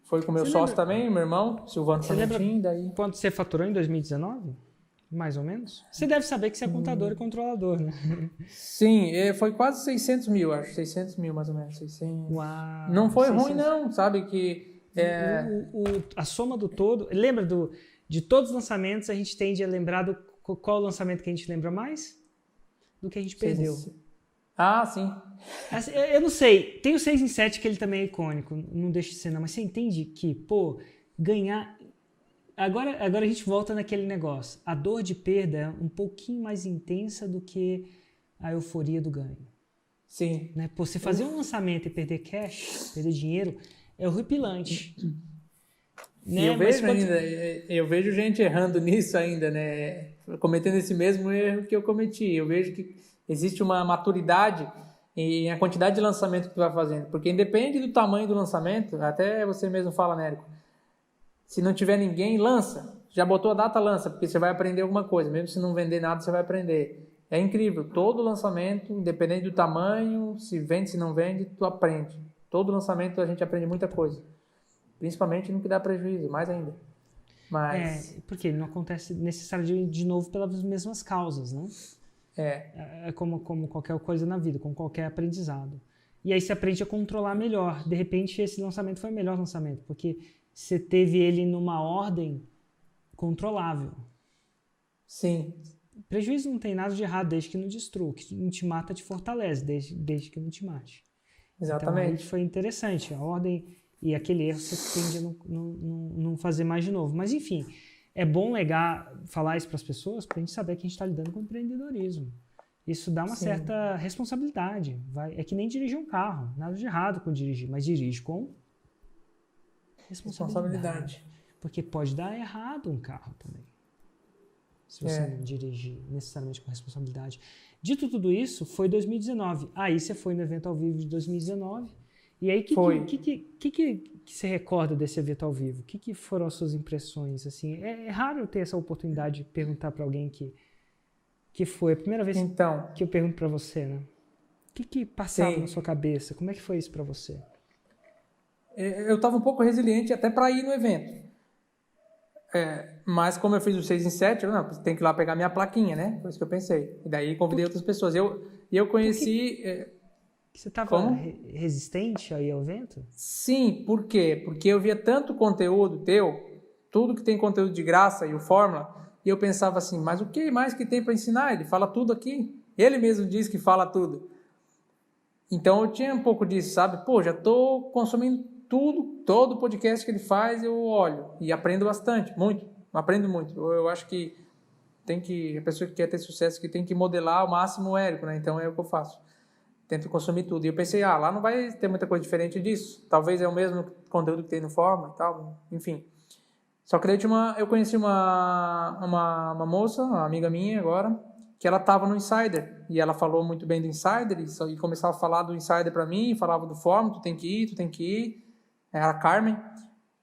foi com o meu sócio também, meu irmão, Silvano Samutim. Daí... Quanto você faturou em 2019? Mais ou menos? Você deve saber que você é contador e controlador, né? Sim, foi quase 600 mil, acho. 600 mil, mais ou menos. 600. Uau! Não foi 600. Ruim, não, sabe? Que a soma do todo... Lembra de todos os lançamentos, a gente tende a lembrar qual o lançamento que a gente lembra mais? Do que a gente perdeu. Sim. Eu não sei. Tem o 6 em 7 que ele também é icônico. Não deixa de ser, não. Mas você entende que, ganhar... Agora a gente volta naquele negócio. A dor de perda é um pouquinho mais intensa do que a euforia do ganho. Sim. Né? Você fazer um lançamento e perder cash, perder dinheiro, é horripilante. Né? Eu vejo gente errando nisso ainda, né? Cometendo esse mesmo erro que eu cometi. Eu vejo que existe uma maturidade em a quantidade de lançamento que tu vai fazendo. Porque independe do tamanho do lançamento, até você mesmo fala, né, Érico? Se não tiver ninguém, lança. Já botou a data, lança, porque você vai aprender alguma coisa. Mesmo se não vender nada, você vai aprender. É incrível. Todo lançamento, independente do tamanho, se vende, se não vende, tu aprende. Todo lançamento a gente aprende muita coisa. Principalmente no que dá prejuízo, mais ainda. Mas... porque não acontece necessariamente de novo pelas mesmas causas, né? É como qualquer coisa na vida, como qualquer aprendizado. E aí você aprende a controlar melhor. De repente, esse lançamento foi o melhor lançamento, porque você teve ele numa ordem controlável. Sim. Prejuízo não tem nada de errado desde que não destrua. O que não te mata te fortalece, desde que não te mate. Exatamente. Então aí foi interessante. A ordem e aquele erro você tende a não fazer mais de novo. Mas enfim, é bom falar isso para as pessoas para a gente saber que a gente está lidando com empreendedorismo. Isso dá uma certa responsabilidade. É que nem dirigir um carro. Nada de errado com dirigir, mas dirige com responsabilidade. Porque pode dar errado um carro também. Se você não dirigir necessariamente com responsabilidade. Dito tudo isso, foi 2019. Aí você foi no evento ao vivo de 2019. E aí, o que você recorda desse evento ao vivo? O que foram as suas impressões? Assim, é raro ter essa oportunidade de perguntar para alguém que foi. A primeira vez que eu pergunto para você, né? que passava Sim. na sua cabeça? Como é que foi isso para você? Eu estava um pouco resiliente até para ir no evento. Mas como eu fiz o 6 em 7, não, tem que ir lá pegar minha plaquinha, né? Foi isso que eu pensei. E daí convidei outras pessoas. Eu conheci... Você estava Como? resistente aí ao evento? Sim, por quê? Porque eu via tanto conteúdo teu, tudo que tem conteúdo de graça e o Fórmula, e eu pensava assim, mas o que mais que tem para ensinar? Ele fala tudo aqui. Ele mesmo diz que fala tudo. Então eu tinha um pouco disso, sabe? Pô, já estou consumindo tudo, todo podcast que ele faz, eu olho e aprendo bastante, muito. Aprendo muito. Eu acho que a pessoa que quer ter sucesso que tem que modelar ao máximo o Érico, né? Então é o que eu faço. Tento consumir tudo. E eu pensei, lá não vai ter muita coisa diferente disso. Talvez é o mesmo conteúdo que tem no Fórmula e tal, enfim. Só que daí eu conheci uma moça, uma amiga minha agora, que ela estava no Insider. E ela falou muito bem do Insider e começava a falar do Insider para mim, falava do Fórmula, tu tem que ir. Era a Carmen.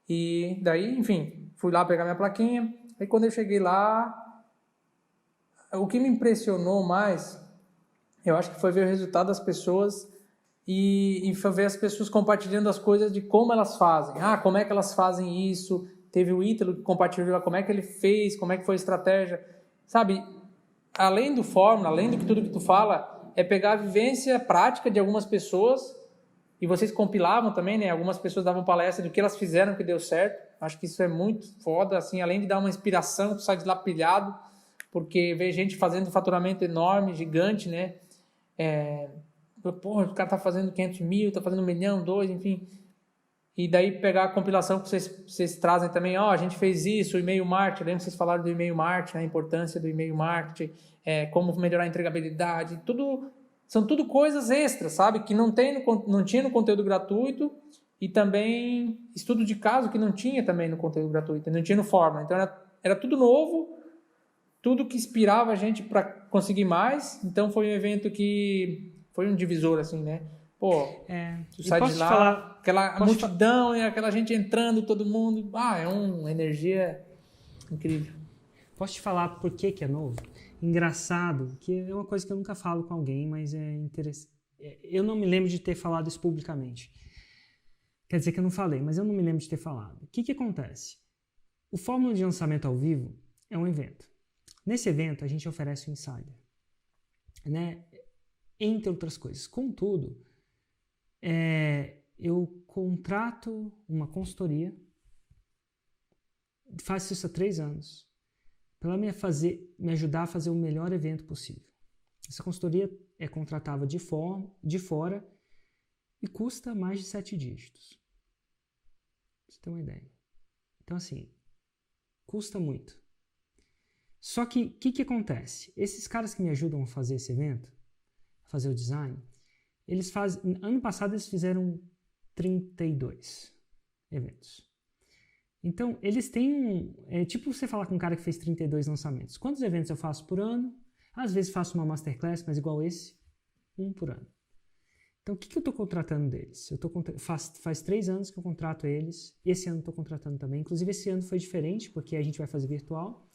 E daí, enfim, fui lá pegar minha plaquinha. Aí quando eu cheguei lá, o que me impressionou mais, eu acho que foi ver o resultado das pessoas e foi ver as pessoas compartilhando as coisas de como elas fazem. Como é que elas fazem isso? Teve o Ítalo que compartilhou como é que ele fez, como é que foi a estratégia. Sabe, além do Fórmula, além do que tudo que tu fala, é pegar a vivência prática de algumas pessoas e vocês compilavam também, né? Algumas pessoas davam palestra do que elas fizeram que deu certo. Acho que isso é muito foda, assim, além de dar uma inspiração, tu sai de lá pilhado, porque vê gente fazendo faturamento enorme, gigante, né? O cara tá fazendo 500 mil, tá fazendo 1 milhão, 2, enfim. E daí pegar a compilação que vocês trazem também, a gente fez isso, o e-mail marketing, lembra que vocês falaram do e-mail marketing, né, a importância do e-mail marketing, como melhorar a entregabilidade, são tudo coisas extras, sabe, que não tinha no conteúdo gratuito e também estudo de caso que não tinha também no conteúdo gratuito, não tinha no Fórmula, então era tudo novo, tudo que inspirava a gente para conseguir mais, então foi um evento que foi um divisor, assim, né? Pô, tu sai de lá, aquela multidão e aquela gente entrando, todo mundo, é uma energia incrível. Posso te falar por que é novo? Engraçado, que é uma coisa que eu nunca falo com alguém, mas é interessante. Eu não me lembro de ter falado isso publicamente. Quer dizer que eu não falei, mas eu não me lembro de ter falado. O que acontece? O Fórmula de Lançamento ao Vivo é um evento. Nesse evento, a gente oferece o Insider, né? Entre outras coisas. Contudo, eu contrato uma consultoria, faço isso há 3 anos, para me ajudar a fazer o melhor evento possível. Essa consultoria é contratada de fora e custa mais de 7 dígitos. Pra você ter uma ideia. Então, assim, custa muito. Só que, o que acontece? Esses caras que me ajudam a fazer esse evento, a fazer o design, ano passado eles fizeram 32 eventos. Então, eles têm tipo você falar com um cara que fez 32 lançamentos. Quantos eventos eu faço por ano? Às vezes faço uma masterclass, mas igual esse, 1 por ano. Então, o que eu estou contratando deles? Faz 3 anos que eu contrato eles. Esse ano estou contratando também. Inclusive, esse ano foi diferente, porque a gente vai fazer virtual.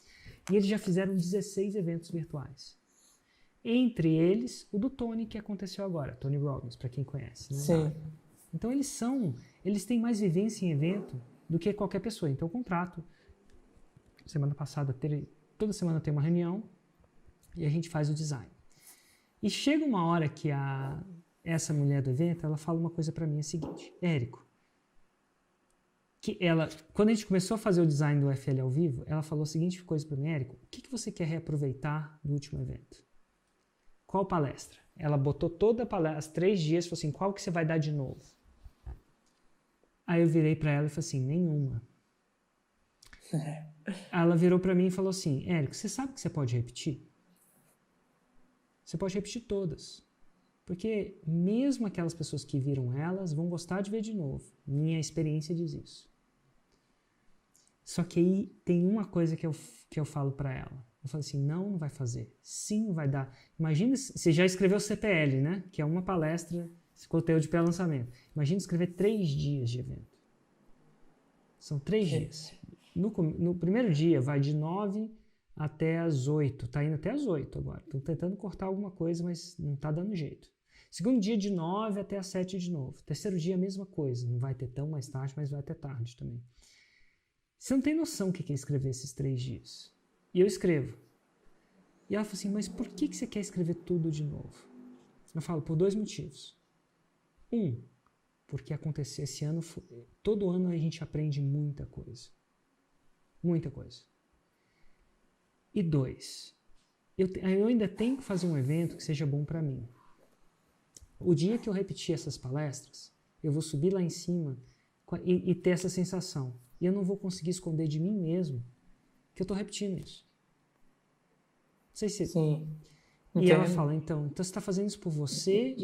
E eles já fizeram 16 eventos virtuais. Entre eles, o do Tony, que aconteceu agora. Tony Robbins, para quem conhece. Né? Sim. Então, eles têm mais vivência em evento do que qualquer pessoa. Então, eu contrato. Semana passada, toda semana tem uma reunião e a gente faz o design. E chega uma hora que essa mulher do evento, ela fala uma coisa para mim, é a seguinte: Érico, quando a gente começou a fazer o design do FL ao vivo, ela falou a seguinte coisa para mim: Érico, o que você quer reaproveitar do último evento? Qual palestra? Ela botou toda a palestra, 3 dias, falou assim: qual que você vai dar de novo? Aí eu virei para ela e falei assim: nenhuma. Ela virou para mim e falou assim: Érico, você sabe que você pode repetir? Você pode repetir todas. Porque mesmo aquelas pessoas que viram elas vão gostar de ver de novo. Minha experiência diz isso. Só que aí tem uma coisa que eu falo para ela. Eu falo assim: não vai fazer. Sim, vai dar. Imagina, você já escreveu CPL, né? Que é uma palestra, esse conteúdo de pré-lançamento. Imagina escrever 3 dias de evento. São 3 dias. No primeiro dia vai de 9 até as 8. Tá indo até as 8 agora. Estou tentando cortar alguma coisa, mas não tá dando jeito. Segundo dia, de 9 até as 7 de novo. Terceiro dia, a mesma coisa. Não vai ter tão mais tarde, mas vai até tarde também. Você não tem noção o que é escrever esses 3 dias. E eu escrevo. E ela falou assim, mas por que você quer escrever tudo de novo? Eu falo, por 2 motivos. Porque aconteceu esse ano, todo ano a gente aprende muita coisa. Muita coisa. E 2, eu ainda tenho que fazer um evento que seja bom para mim. O dia que eu repetir essas palestras, eu vou subir lá em cima e ter essa sensação. E eu não vou conseguir esconder de mim mesmo que eu estou repetindo isso. Não sei se... Sim. E ela fala, então você está fazendo isso por você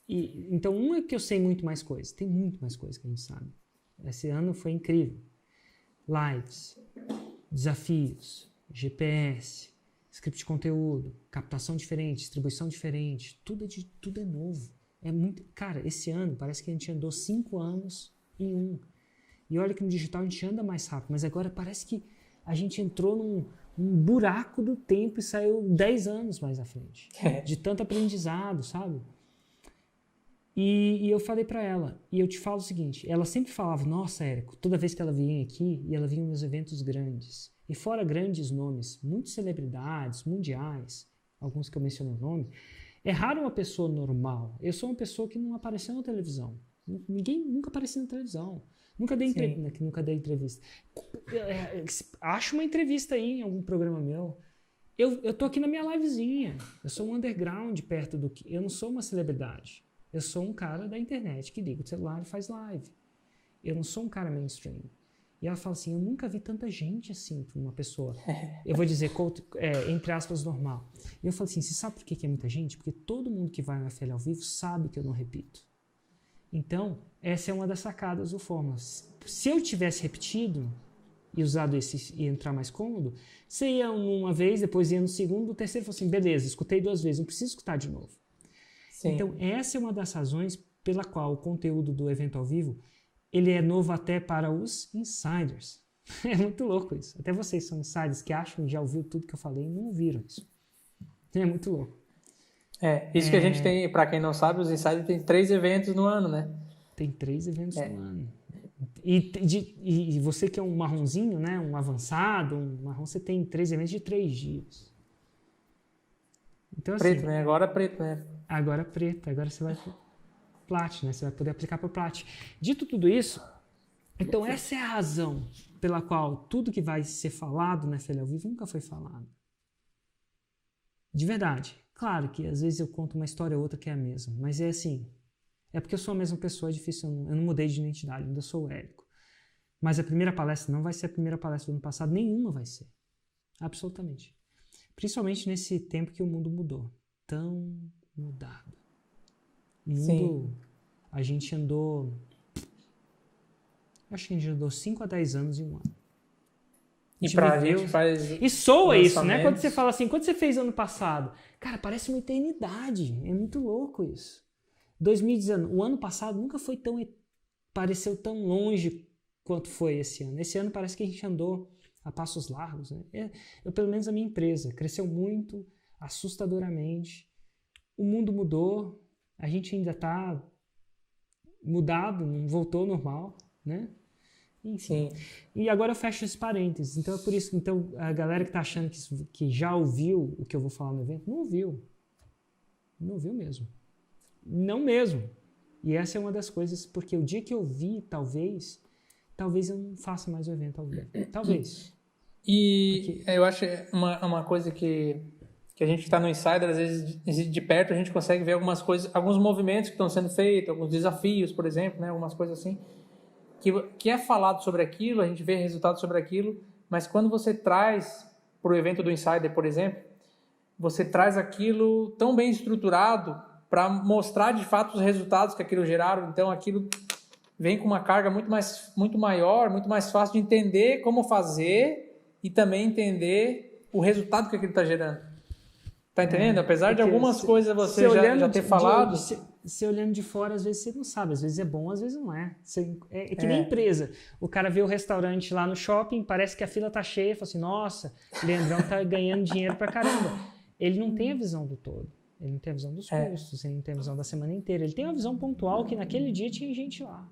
então, é que eu sei muito mais coisas. Tem muito mais coisas que a gente sabe. Esse ano foi incrível. Lives, desafios, GPS, script de conteúdo, captação diferente, distribuição diferente. Tudo é novo. É muito... Cara, esse ano parece que a gente andou 5 anos em 1. E olha que no digital a gente anda mais rápido. Mas agora parece que a gente entrou num buraco do tempo e saiu 10 anos mais à frente. De tanto aprendizado, sabe? E eu falei pra ela, e eu te falo o seguinte, ela sempre falava, nossa, Érico, toda vez que ela vinha aqui, e ela vinha nos eventos grandes, e fora grandes nomes, muitas celebridades mundiais, alguns que eu mencionei o nome, é raro uma pessoa normal. Eu sou uma pessoa que não apareceu na televisão. Ninguém nunca apareceu na televisão. Nunca dei entrevista. Acho uma entrevista aí em algum programa meu. Eu tô aqui na minha livezinha. Eu sou um underground perto do que... Eu não sou uma celebridade. Eu sou um cara da internet que liga o celular e faz live. Eu não sou um cara mainstream. E ela fala assim, eu nunca vi tanta gente assim para uma pessoa, eu vou dizer, entre aspas, normal. E eu falo assim, você sabe por que é muita gente? Porque todo mundo que vai no FL ao vivo sabe que eu não repito. Então, essa é uma das sacadas do Fórmulas. Se eu tivesse repetido e usado esse e entrar mais cômodo, você ia uma vez, depois ia no segundo, no terceiro, falou assim, beleza, escutei 2 vezes, não preciso escutar de novo. Sim. Então, essa é uma das razões pela qual o conteúdo do evento ao vivo ele é novo até para os insiders. É muito louco isso. Até vocês são insiders que acham que já ouviram tudo que eu falei e não ouviram isso. É muito louco. Isso que a gente tem, para quem não sabe, os insiders tem 3 eventos no ano, né? Tem 3 eventos no ano. E você que é um marronzinho, né? Um avançado, um marrom, você tem 3 eventos de 3 dias. Então, preto, assim, né? Agora preto, né? Agora preto. Agora você vai... Plat, né? Você vai poder aplicar para o Plat. Dito tudo isso, então essa é a razão pela qual tudo que vai ser falado na FL ao vivo nunca foi falado. De verdade. Claro que às vezes eu conto uma história ou outra que é a mesma, mas é assim, é porque eu sou a mesma pessoa, é difícil, eu não mudei de identidade, ainda sou o Érico. Mas a primeira palestra não vai ser a primeira palestra do ano passado, nenhuma vai ser. Absolutamente. Principalmente nesse tempo que o mundo mudou. Tão mudado. O mundo, a gente andou, acho que a gente andou 5 a 10 anos em um ano. E pra gente faz... E soa isso, né? Quando você fala assim, quando você fez ano passado? Cara, parece uma eternidade. É muito louco isso. 2019, o ano passado nunca foi pareceu tão longe quanto foi esse ano. Esse ano parece que a gente andou a passos largos, né? Pelo menos a minha empresa cresceu muito, assustadoramente. O mundo mudou. A gente ainda está mudado, não voltou ao normal, né? Enfim. Sim. E agora eu fecho esse parênteses. Então é por isso. Então a galera que está achando que já ouviu o que eu vou falar no evento, não ouviu. Não ouviu mesmo. Não mesmo. E essa é uma das coisas, porque o dia que eu vi, talvez eu não faça mais o evento ao vivo. Talvez. E eu acho uma coisa que a gente está no Insider, às vezes de perto a gente consegue ver algumas coisas, alguns movimentos que estão sendo feitos, alguns desafios, por exemplo, né, algumas coisas assim, que é falado sobre aquilo, a gente vê resultados sobre aquilo, mas quando você traz para o evento do Insider, por exemplo, você traz aquilo tão bem estruturado para mostrar de fato os resultados que aquilo geraram, então aquilo vem com uma carga muito maior, muito mais fácil de entender como fazer e também entender o resultado que aquilo está gerando. Tá entendendo? Apesar de algumas coisas você já ter falado... Você olhando de fora, às vezes você não sabe. Às vezes é bom, às vezes não é. É que nem empresa. O cara vê o restaurante lá no shopping, parece que a fila tá cheia, fala assim, nossa, o Leandrão tá ganhando dinheiro pra caramba. Ele não tem a visão do todo. Ele não tem a visão dos custos, ele não tem a visão da semana inteira. Ele tem uma visão pontual que naquele dia tinha gente lá.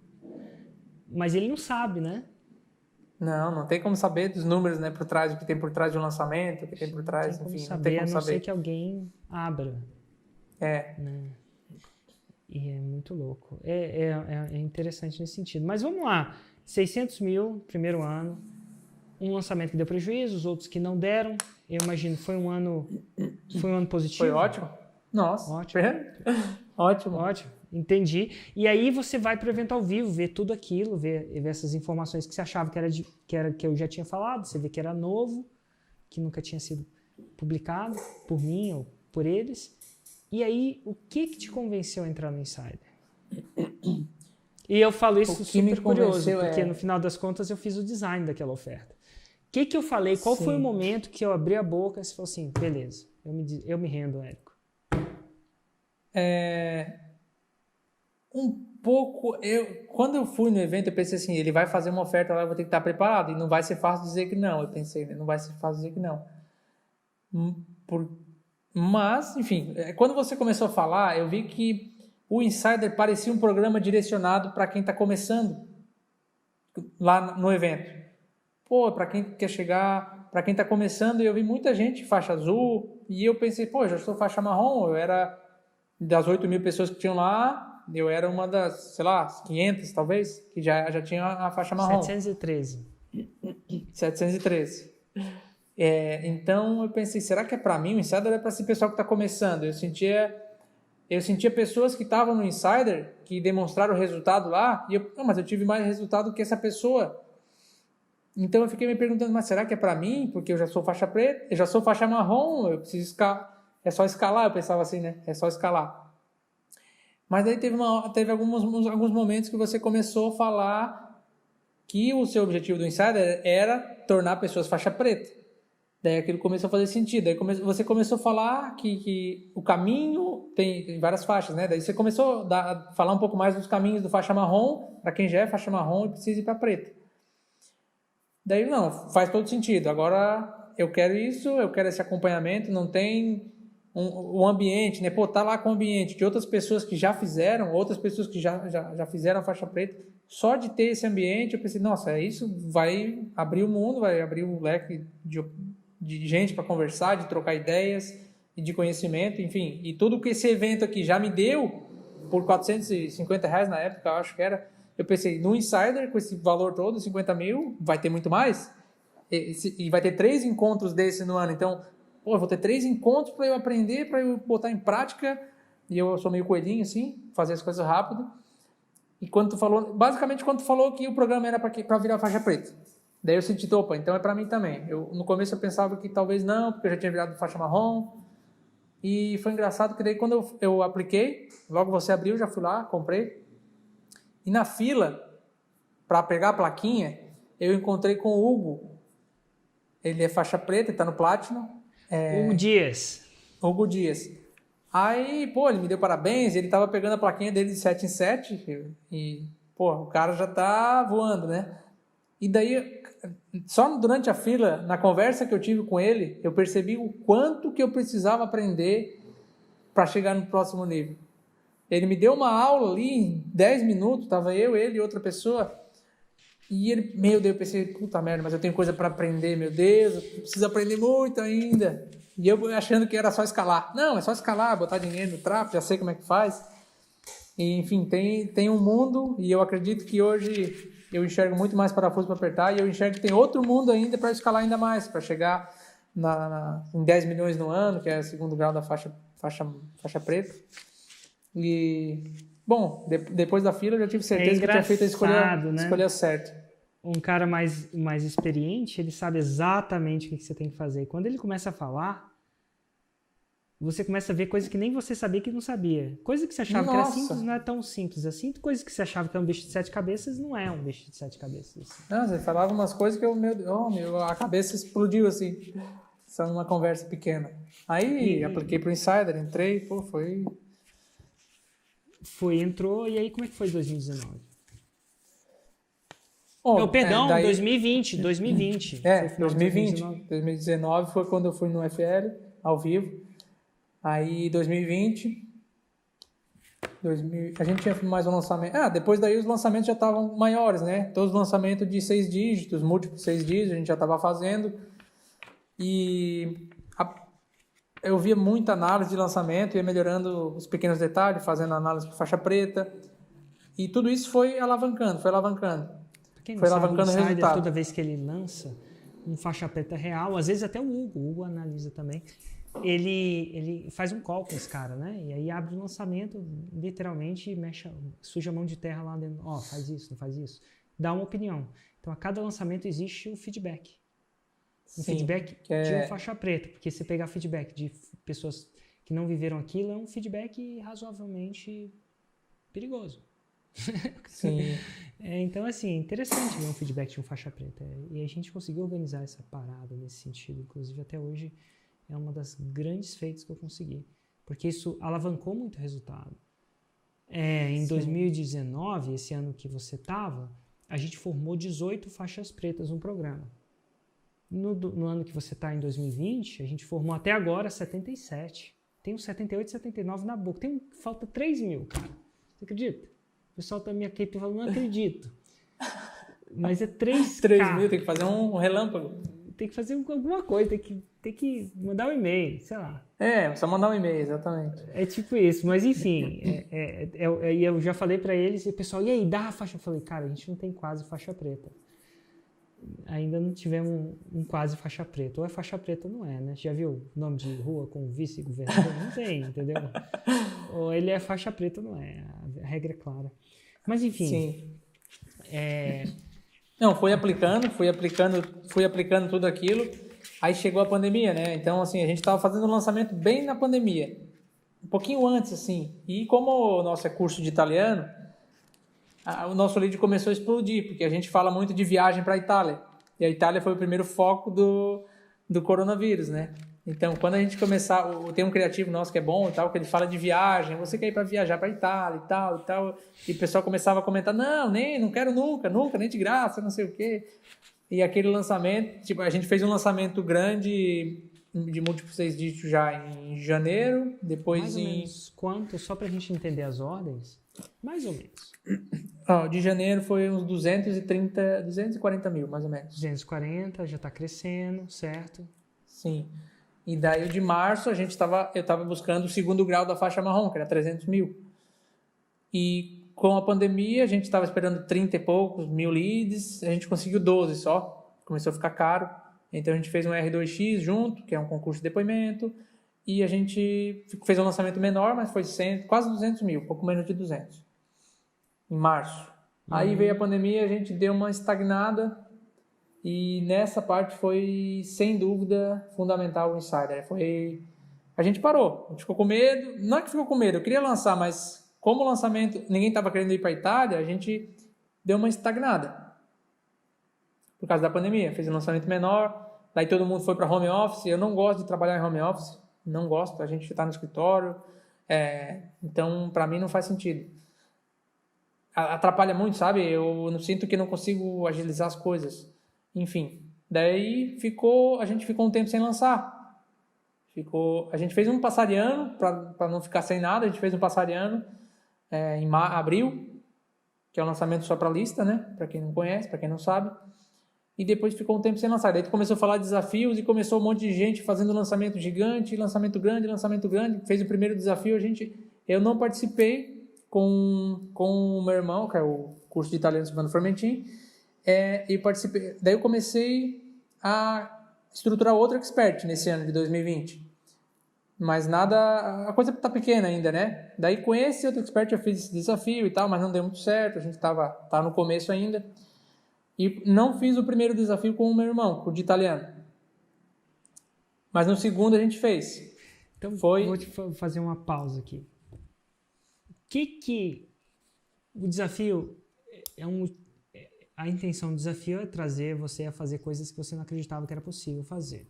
Mas ele não sabe, né? Não tem como saber dos números, né, por trás, o que tem por trás de um lançamento, o que tem por trás, Não tem como enfim, saber, não tem como a não saber. ser que alguém abra. Né? E é muito louco. É interessante nesse sentido. Mas vamos lá. 600 mil, primeiro ano. Um lançamento que deu prejuízo, os outros que não deram. Eu imagino que foi um ano positivo. Foi ótimo. Nossa. Ótimo. Ótimo. Entendi. E aí você vai para o evento ao vivo, ver tudo aquilo, ver essas informações que você achava que eu já tinha falado. Você vê que era novo, que nunca tinha sido publicado por mim ou por eles. E aí, o que te convenceu a entrar no Insider? E eu falo isso super curioso, porque no final das contas eu fiz o design daquela oferta. O que eu falei? Qual foi o momento que eu abri a boca e você falou assim, beleza, eu me rendo, Érico? Um pouco, quando eu fui no evento, eu pensei assim, ele vai fazer uma oferta lá, eu vou ter que estar preparado, e não vai ser fácil dizer que não. Eu pensei, não vai ser fácil dizer que não. Mas, enfim, quando você começou a falar, eu vi que o Insider parecia um programa direcionado para quem está começando lá no evento. Para quem quer chegar, para quem está começando, eu vi muita gente faixa azul, e eu pensei, já sou faixa marrom, eu era das 8 mil pessoas que tinham lá, eu era uma das, 500 talvez, que já tinha a faixa marrom. 713. Então eu pensei, será que é para mim? O Insider é para esse pessoal que está começando. Eu sentia pessoas que estavam no Insider, que demonstraram o resultado lá, e mas eu tive mais resultado que essa pessoa. Então eu fiquei me perguntando, mas será que é para mim? Porque eu já sou faixa preta, eu já sou faixa marrom, eu preciso escalar. É só escalar, eu pensava assim, né? É só escalar. Mas daí teve alguns momentos que você começou a falar que o seu objetivo do Insider era tornar pessoas faixa preta. Daí aquilo começou a fazer sentido. Daí você começou a falar que o caminho tem várias faixas, né? Daí você começou a falar um pouco mais dos caminhos do faixa marrom, para quem já é faixa marrom e precisa ir para preta. Daí, não, faz todo sentido. Agora, eu quero isso, eu quero esse acompanhamento, não tem um ambiente, né? Tá lá com o ambiente de outras pessoas que já fizeram, outras pessoas que já fizeram faixa preta. Só de ter esse ambiente, eu pensei, nossa, isso vai abrir o mundo, vai abrir o leque de gente para conversar, de trocar ideias e de conhecimento, enfim. E tudo que esse evento aqui já me deu, por R$450 na época, eu acho que era, eu pensei, no Insider, com esse valor todo, 50 mil, vai ter muito mais. E vai ter 3 encontros desse no ano. Então, eu vou ter 3 encontros para eu aprender, para eu botar em prática. E eu sou meio coelhinho, assim, fazer as coisas rápido. E quando tu falou que o programa era para virar faixa preta. Daí eu senti, então é para mim também. No começo eu pensava que talvez não, porque eu já tinha virado faixa marrom. E foi engraçado que daí quando eu apliquei, logo você abriu, já fui lá, comprei. E na fila, para pegar a plaquinha, eu encontrei com o Hugo. Ele é faixa preta, ele tá no Platinum. Hugo Dias. Aí, ele me deu parabéns, ele tava pegando a plaquinha dele de 7 em 7, e, o cara já tá voando, né? E daí, só durante a fila, na conversa que eu tive com ele, eu percebi o quanto que eu precisava aprender para chegar no próximo nível. Ele me deu uma aula ali em 10 minutos, tava eu, ele e outra pessoa, e ele, meu Deus, eu pensei, puta merda, mas eu tenho coisa para aprender, meu Deus, eu preciso aprender muito ainda. E eu achando que era só escalar. Não, é só escalar, botar dinheiro no trap, já sei como é que faz. E, enfim, tem um mundo, e eu acredito que hoje eu enxergo muito mais parafuso para apertar, e eu enxergo que tem outro mundo ainda para escalar ainda mais, para chegar em 10 milhões no ano, que é o segundo grau da faixa preta. E, bom, depois da fila eu já tive certeza que eu tinha feito a escolha certa. Um cara mais experiente, ele sabe exatamente o que você tem que fazer. Quando ele começa a falar, você começa a ver coisas que nem você sabia que não sabia. Coisa que você achava que era simples não é tão simples assim. Coisa que você achava que era um bicho de 7 cabeças não é um bicho de 7 cabeças. Assim. Não, você falava umas coisas que a cabeça explodiu assim, só numa conversa pequena. Aí apliquei pro Insider, entrei, entrou, e aí como é que foi 2019? 2020. 2020. 2019 foi quando eu fui no FL, ao vivo. Aí 2020, a gente tinha mais um lançamento. Depois daí os lançamentos já estavam maiores, né? Todos os lançamentos de 6 dígitos, múltiplos 6 dígitos, a gente já estava fazendo. E eu via muita análise de lançamento, ia melhorando os pequenos detalhes, fazendo análise por faixa preta. E tudo isso foi alavancando. Pra quem não Foi sabe, o alavancando o Insider, resultado. toda vez que ele lança um faixa preta real, às vezes até o Hugo analisa também, ele faz um call com esse cara, né? E aí abre o lançamento, literalmente suja a mão de terra lá dentro. Faz isso, não faz isso. Dá uma opinião. Então, a cada lançamento existe um feedback. Feedback de um faixa preta, porque se pegar feedback de pessoas que não viveram aquilo, é um feedback razoavelmente perigoso. Sim. Então, assim, é interessante ver um feedback de um faixa preta. E a gente conseguiu organizar essa parada nesse sentido. Inclusive, até hoje, é uma das grandes feitos que eu consegui. Porque isso alavancou muito o resultado. Em 2019, esse ano que você estava, a gente formou 18 faixas pretas no programa. No ano que você está, em 2020, a gente formou até agora 77. Tem uns 78, 79 na boca. Falta 3 mil, cara. Você acredita? O pessoal tá me aqui falando, não acredito. Mas é 3K. 3 mil, tem que fazer um relâmpago. Tem que fazer alguma coisa, tem que mandar um e-mail, sei lá. Só mandar um e-mail, exatamente. É tipo isso, mas enfim, eu já falei pra eles, e o pessoal, e aí, dá a faixa? Eu falei, cara, a gente não tem quase faixa preta. Ainda não tivemos um quase faixa preta. Ou é faixa preta ou não é, né? Já viu nome de rua com vice-governador? Não tem, entendeu? Ou ele é faixa preta ou não é. A regra é clara. Mas enfim. Sim. Não, fui aplicando tudo aquilo. Aí chegou a pandemia, né? Então, assim, a gente estava fazendo o lançamento bem na pandemia. Um pouquinho antes, assim. E como o nosso é curso de italiano, o nosso lead começou a explodir, porque a gente fala muito de viagem para a Itália. E a Itália foi o primeiro foco do coronavírus, né? Então, quando a gente começar... Tem um criativo nosso que é bom e tal, que ele fala de viagem. Você quer ir para viajar para a Itália e tal. E o pessoal começava a comentar, não quero nunca, nem de graça, não sei o quê. E aquele lançamento... Tipo, a gente fez um lançamento grande de múltiplos 6 dígitos já em janeiro. Depois mais ou menos quanto? Só para a gente entender as ordens? Mais ou menos. De janeiro foi uns 240 mil, mais ou menos. 240, já está crescendo, certo? Sim. E daí, de março, eu estava buscando o segundo grau da faixa marrom, que era 300 mil. E com a pandemia, a gente estava esperando 30 e poucos mil leads, a gente conseguiu 12 só. Começou a ficar caro. Então, a gente fez um R2X junto, que é um concurso de depoimento, e a gente fez um lançamento menor, mas foi quase 200 mil, pouco menos de 200. Em março. Aí veio a pandemia, a gente deu uma estagnada, e nessa parte foi, sem dúvida, fundamental o Insider. A gente parou, a gente ficou com medo. Não é que ficou com medo, eu queria lançar, mas como o lançamento, ninguém estava querendo ir para a Itália, a gente deu uma estagnada. Por causa da pandemia, fez um lançamento menor, daí todo mundo foi para home office. Eu não gosto de trabalhar em home office, não gosto, a gente está no escritório, então para mim não faz sentido. Atrapalha muito, sabe? Eu não sinto que não consigo agilizar as coisas. Enfim, daí a gente ficou um tempo sem lançar. A gente fez um passariano, para não ficar sem nada, a gente fez um passariano em abril, que é um lançamento só para lista, né? Para quem não conhece, para quem não sabe. E depois ficou um tempo sem lançar. Daí começou a falar de desafios e começou um monte de gente fazendo lançamento gigante, lançamento grande. Fez o primeiro desafio, eu não participei com o meu irmão, que é o curso de italiano Silvano Formentin, e participei. Daí eu comecei a estruturar outro expert nesse ano de 2020. Mas nada, a coisa tá pequena ainda, né? Daí com esse outro expert eu fiz esse desafio e tal, mas não deu muito certo, a gente tava no começo ainda. E não fiz o primeiro desafio com o meu irmão, com o de italiano. Mas no segundo a gente fez. Então vou te fazer uma pausa aqui. O desafio a intenção do desafio é trazer você a fazer coisas que você não acreditava que era possível fazer.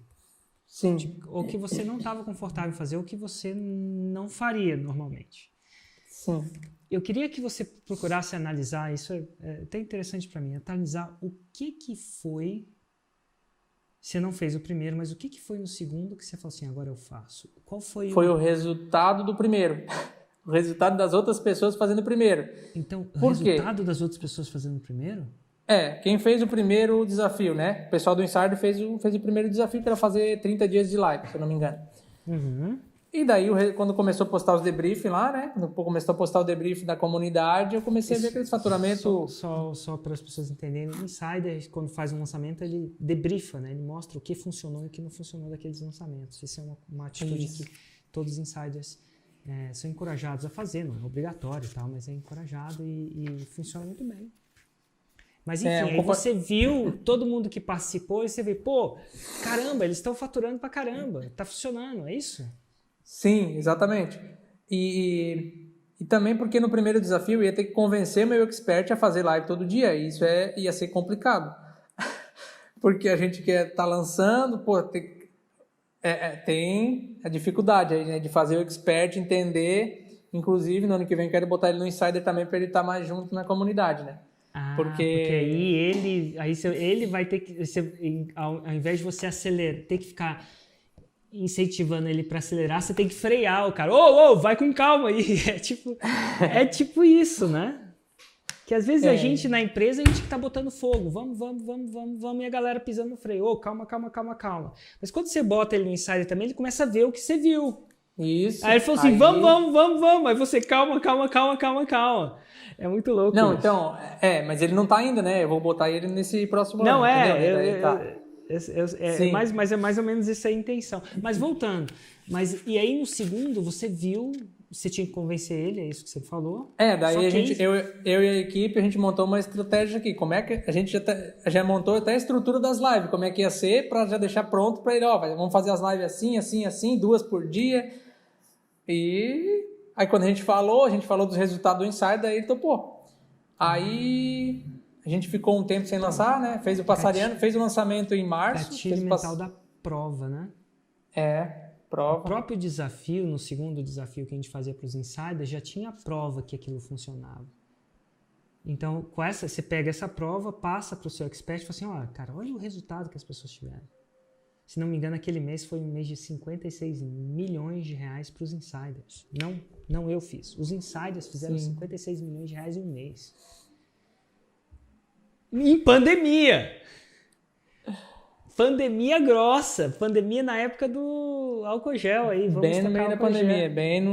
Sim. Ou que você não estava confortável em fazer, ou que você não faria normalmente. Sim. Eu queria que você procurasse analisar, isso é até interessante para mim, analisar o que foi Você não fez o primeiro, mas o que foi no segundo que você falou assim, agora eu faço? Qual foi Foi o resultado do primeiro. O resultado das outras pessoas fazendo o primeiro. Então, o Por quê? resultado das outras pessoas fazendo o primeiro? Quem fez o primeiro desafio, né? O pessoal do Insider fez o primeiro desafio, que era fazer 30 dias de live, se eu não me engano. Uhum. E daí, quando começou a postar os debriefs lá, né? Quando começou a postar o debrief da comunidade, eu comecei a ver aqueles faturamentos... Só para as pessoas entenderem, o Insider, quando faz um lançamento, ele debriefa, né? Ele mostra o que funcionou e o que não funcionou daqueles lançamentos. Isso é uma atitude que todos os Insiders são encorajados a fazer. Não é obrigatório e tal, mas é encorajado e funciona muito bem. Mas enfim, aí você viu todo mundo que participou e você vê, pô, caramba, eles estão faturando pra caramba, tá funcionando, é isso? Sim, exatamente. E também porque no primeiro desafio eu ia ter que convencer meu expert a fazer live todo dia, e isso ia ser complicado. Porque a gente quer estar lançando, pô, tem a dificuldade aí, né, de fazer o expert entender. Inclusive, no ano que vem eu quero botar ele no Insider também para ele estar mais junto na comunidade, né? Porque aí ele vai ter que, ao invés de você acelerar, ter que ficar incentivando ele para acelerar, você tem que frear o cara. Vai com calma aí. É tipo isso, né? Que às vezes a gente na empresa, a gente que tá botando fogo. Vamos, e a galera pisando no freio. Calma. Mas quando você bota ele no Insider também, ele começa a ver o que você viu. Isso. Aí ele falou assim, vamos. Aí você, calma. É muito louco. Não, isso. então, mas ele não tá ainda, né? Eu vou botar ele nesse próximo ano. Não, Mas é mais ou menos essa a intenção. Mas voltando, e aí no segundo você viu, você tinha que convencer ele, é isso que você falou? Daí eu e a equipe, a gente montou uma estratégia aqui. Como é que a gente já montou até a estrutura das lives, como é que ia ser, para já deixar pronto para ele, vamos fazer as lives assim, 2 por dia. E aí quando a gente falou dos resultados do Insider, daí ele topou. Aí a gente ficou um tempo sem lançar, né? Fez o Passariano, fez o lançamento em março. Gatilho mental da prova, né? Prova. O próprio desafio, no segundo desafio que a gente fazia para os insiders, já tinha a prova que aquilo funcionava. Então, você pega essa prova, passa para o seu expert e fala assim, cara, olha o resultado que as pessoas tiveram. Se não me engano, aquele mês foi um mês de 56 milhões de reais para os insiders. Não eu fiz. Os insiders fizeram 56 milhões de reais em um mês. Em pandemia! Pandemia grossa. Pandemia na época do álcool gel aí. Bem no meio da pandemia. Bem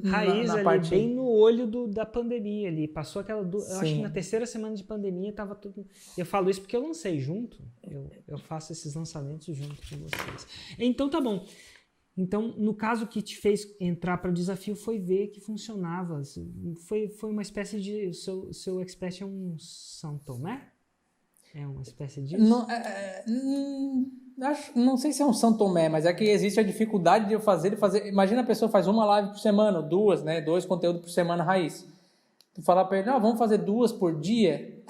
raiz na ali, parte... bem no olho da pandemia ali. Passou aquela... Eu acho que na terceira semana de pandemia tava tudo... Eu falo isso porque eu lancei junto. Eu faço esses lançamentos junto com vocês. Então tá bom. Então, no caso que te fez entrar para o desafio foi ver que funcionava. Foi uma espécie de... O seu expert é um São Tomé? É uma espécie disso? Não sei se é um São Tomé, mas é que existe a dificuldade de eu fazer. Imagina a pessoa faz uma live por semana, ou 2, né? 2 conteúdos por semana raiz. Tu falar para ele, vamos fazer 2 por dia.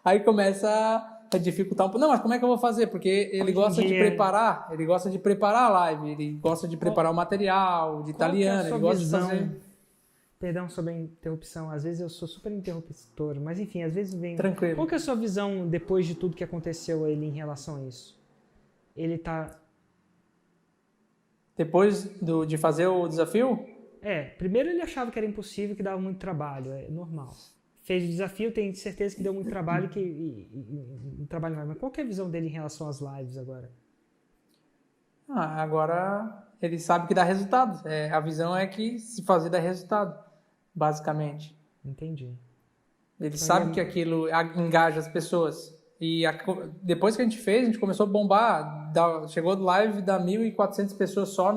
Aí começa a dificultar um pouco. Não, mas como é que eu vou fazer? Porque ele gosta de preparar. Ele gosta de preparar a live. Ele gosta de preparar o material, de italiano. Ele gosta de fazer... Perdão sobre a interrupção, às vezes eu sou super interruptor, mas enfim, às vezes vem... Tranquilo. Qual que é a sua visão depois de tudo que aconteceu a ele em relação a isso? Ele tá... Depois de fazer o desafio? Primeiro ele achava que era impossível, que dava muito trabalho, é normal. Fez o desafio, tenho certeza que deu muito trabalho, mas qual que é a visão dele em relação às lives agora? Agora ele sabe que dá resultado. A visão é que se fazer dá resultado. Basicamente. Entendi. Ele sabe que aquilo engaja as pessoas. E depois que a gente fez, a gente começou a bombar. Chegou do live, dá 1.400 pessoas só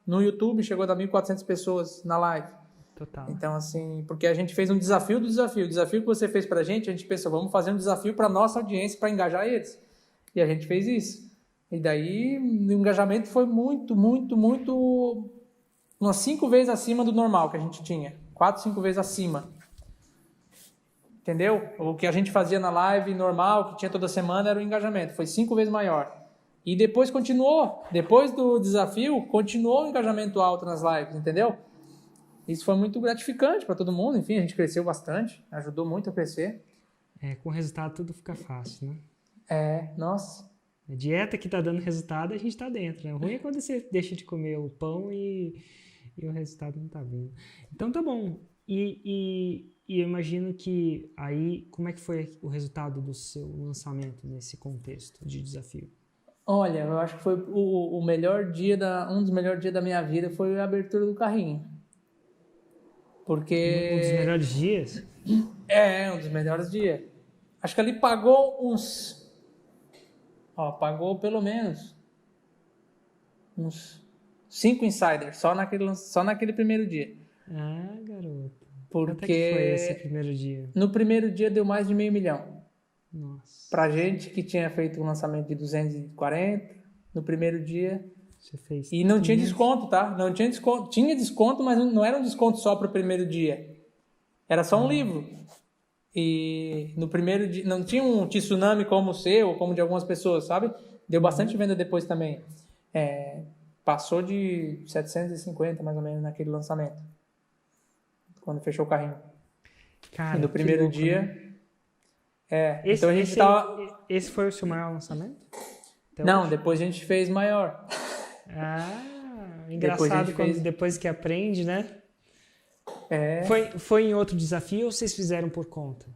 no YouTube, chegou a dar 1.400 pessoas na live. Total. Então, assim, porque a gente fez um desafio do desafio. O desafio que você fez pra gente, a gente pensou, vamos fazer um desafio pra nossa audiência, pra engajar eles. E a gente fez isso. E daí, o engajamento foi muito, umas 5 vezes acima do normal que a gente tinha. 4, 5 vezes acima. Entendeu? O que a gente fazia na live normal, que tinha toda semana, era o engajamento. Foi 5 vezes maior. E depois continuou. Depois do desafio, continuou o engajamento alto nas lives, entendeu? Isso foi muito gratificante para todo mundo. Enfim, a gente cresceu bastante. Ajudou muito a crescer. Com o resultado tudo fica fácil, né? Nossa. A dieta que tá dando resultado, a gente tá dentro, né? O ruim é quando você deixa de comer o pão e o resultado não tá vindo. Então tá bom. E eu imagino que aí, como é que foi o resultado do seu lançamento nesse contexto de desafio? Olha, eu acho que foi o melhor dia um dos melhores dias da minha vida foi a abertura do carrinho. Um dos Porque melhores dias? um dos melhores dias. Acho que ali pagou pagou pelo menos uns 5 insiders só naquele primeiro dia. Ah, garoto. Quanto é que foi esse Porque primeiro dia? no primeiro dia deu mais de 500 mil. Nossa. Pra gente que tinha feito um lançamento de 240 no primeiro dia. Você fez E não tinha 500? desconto, tá? Não tinha desconto. Tinha desconto, mas não era um desconto só pro primeiro dia. Era só um livro. E no primeiro dia não tinha um tsunami como o seu, ou como de algumas pessoas, sabe? Deu bastante venda depois também. Passou de 750 mais ou menos naquele lançamento. Quando fechou o carrinho. Cara, E no primeiro louco, dia. né? Então a gente tava. Esse foi o seu maior lançamento? Até Não, hoje? depois a gente fez maior. Engraçado depois que aprende, né? Foi em outro desafio ou vocês fizeram por conta?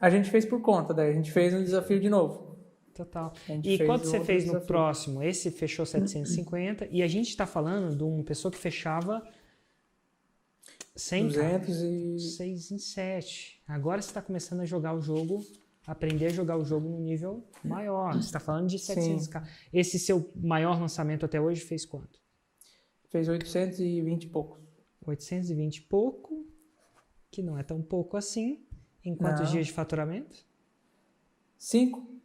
A gente fez por conta, daí a gente fez um desafio de novo. Total. E quanto você fez no próximo? Esse fechou 750 e a gente está falando de uma pessoa que fechava 100, 6 em 7. Agora você está começando a jogar o jogo, aprender a jogar o jogo num nível maior. Você está falando de 700k. Esse seu maior lançamento até hoje fez quanto? Fez 820 e pouco. 820 e pouco, que não é tão pouco assim. Em quantos dias de faturamento? 5.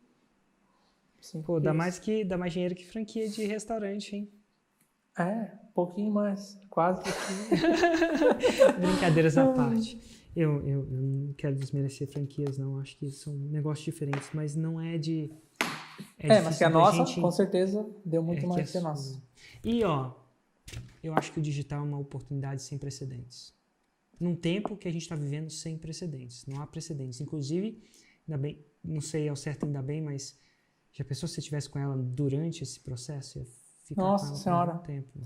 Pô, dá mais dinheiro que franquia de restaurante, hein? Um pouquinho mais. Quase. Brincadeiras à parte. Eu não quero desmerecer franquias, não. Acho que são negócios diferentes, mas não é de... mas que a nossa, com certeza, deu muito mais que a nossa. E, eu acho que o digital é uma oportunidade sem precedentes. Num tempo que a gente está vivendo sem precedentes. Não há precedentes. Inclusive, ainda bem, não sei ao certo ainda bem, mas já pensou se você estivesse com ela durante esse processo? Ia ficar Nossa com ela Senhora. por muito tempo.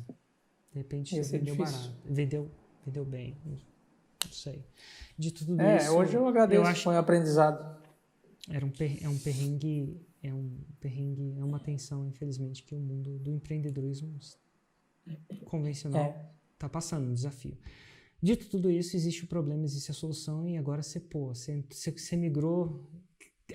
De repente, ia você vendeu difícil. barato. Vendeu bem. Não sei. De tudo isso... Hoje eu agradeço, foi um aprendizado. É um perrengue, é uma tensão, infelizmente, que o mundo do empreendedorismo convencional está passando, um desafio. Dito tudo isso, existe o problema, existe a solução e agora você migrou,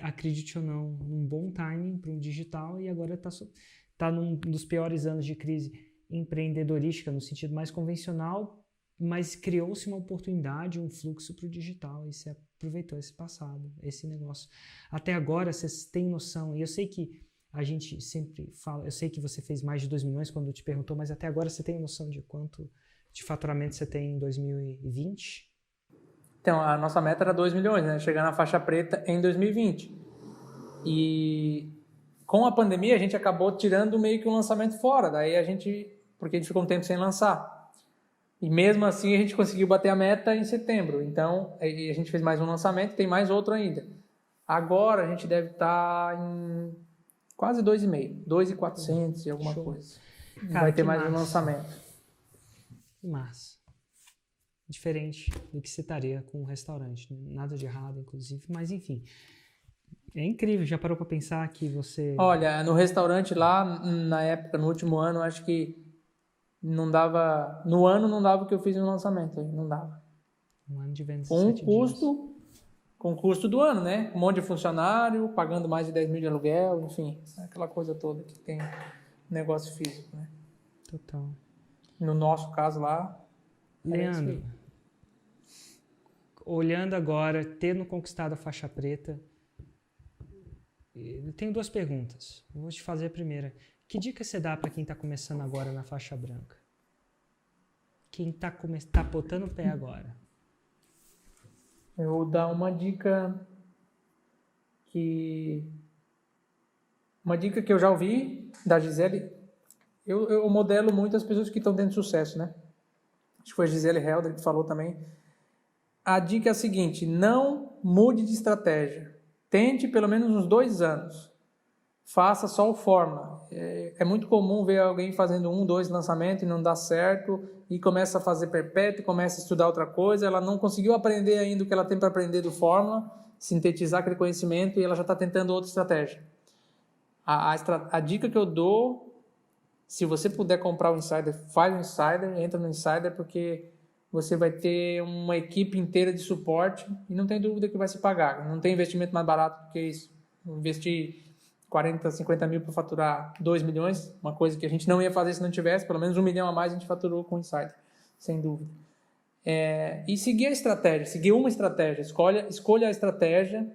acredite ou não, num bom timing para um digital e agora está num dos piores anos de crise empreendedorística, no sentido mais convencional, mas criou-se uma oportunidade, um fluxo para o digital e você aproveitou esse passado, esse negócio. Até agora, vocês têm noção, e eu sei que a gente sempre fala, eu sei que você fez mais de 2 milhões quando eu te perguntou, mas até agora você tem noção de quanto de faturamento você tem em 2020? Então, a nossa meta era 2 milhões, né? Chegar na faixa preta em 2020. E com a pandemia a gente acabou tirando meio que um lançamento fora, porque a gente ficou um tempo sem lançar. E mesmo assim a gente conseguiu bater a meta em setembro. Então, a gente fez mais um lançamento, tem mais outro ainda. Agora a gente deve estar em quase 2,5, 2,400 e alguma coisa. Cara, vai ter mais um lançamento. Massa. Diferente do que você estaria com um restaurante. Nada de errado, inclusive, mas enfim. É incrível, já parou para pensar que você... Olha, no restaurante lá, na época, no último ano, acho que não dava... No ano não dava o que eu fiz no lançamento, não dava. Um ano de vendas com o custo do ano, né? Um monte de funcionário, pagando mais de 10 mil de aluguel, enfim, aquela coisa toda que tem negócio físico, né? Total. No nosso caso lá... Leandro, olhando agora, tendo conquistado a faixa preta, eu tenho 2 perguntas. Eu vou te fazer a primeira. Que dica você dá para quem está começando agora na faixa branca? Quem está botando o pé agora? Eu vou dar uma dica que eu já ouvi da Gisele. Eu modelo muito as pessoas que estão tendo sucesso, né? Acho que foi a Gisele Helder que falou também. A dica é a seguinte: não mude de estratégia. Tente pelo menos uns 2 anos. faça só o Fórmula. É muito comum ver alguém fazendo 1, 2 lançamentos e não dá certo, e começa a fazer perpétuo, começa a estudar outra coisa, ela não conseguiu aprender ainda o que ela tem para aprender do Fórmula, sintetizar aquele conhecimento, e ela já está tentando outra estratégia. A dica que eu dou, se você puder comprar o Insider, faz o Insider, entra no Insider, porque você vai ter uma equipe inteira de suporte e não tem dúvida que vai se pagar. Não tem investimento mais barato do que isso. Investir 40, 50 mil para faturar 2 milhões, uma coisa que a gente não ia fazer se não tivesse, pelo menos 1 milhão a mais a gente faturou com o Insider, sem dúvida. E seguir a estratégia, seguir uma estratégia, escolha a estratégia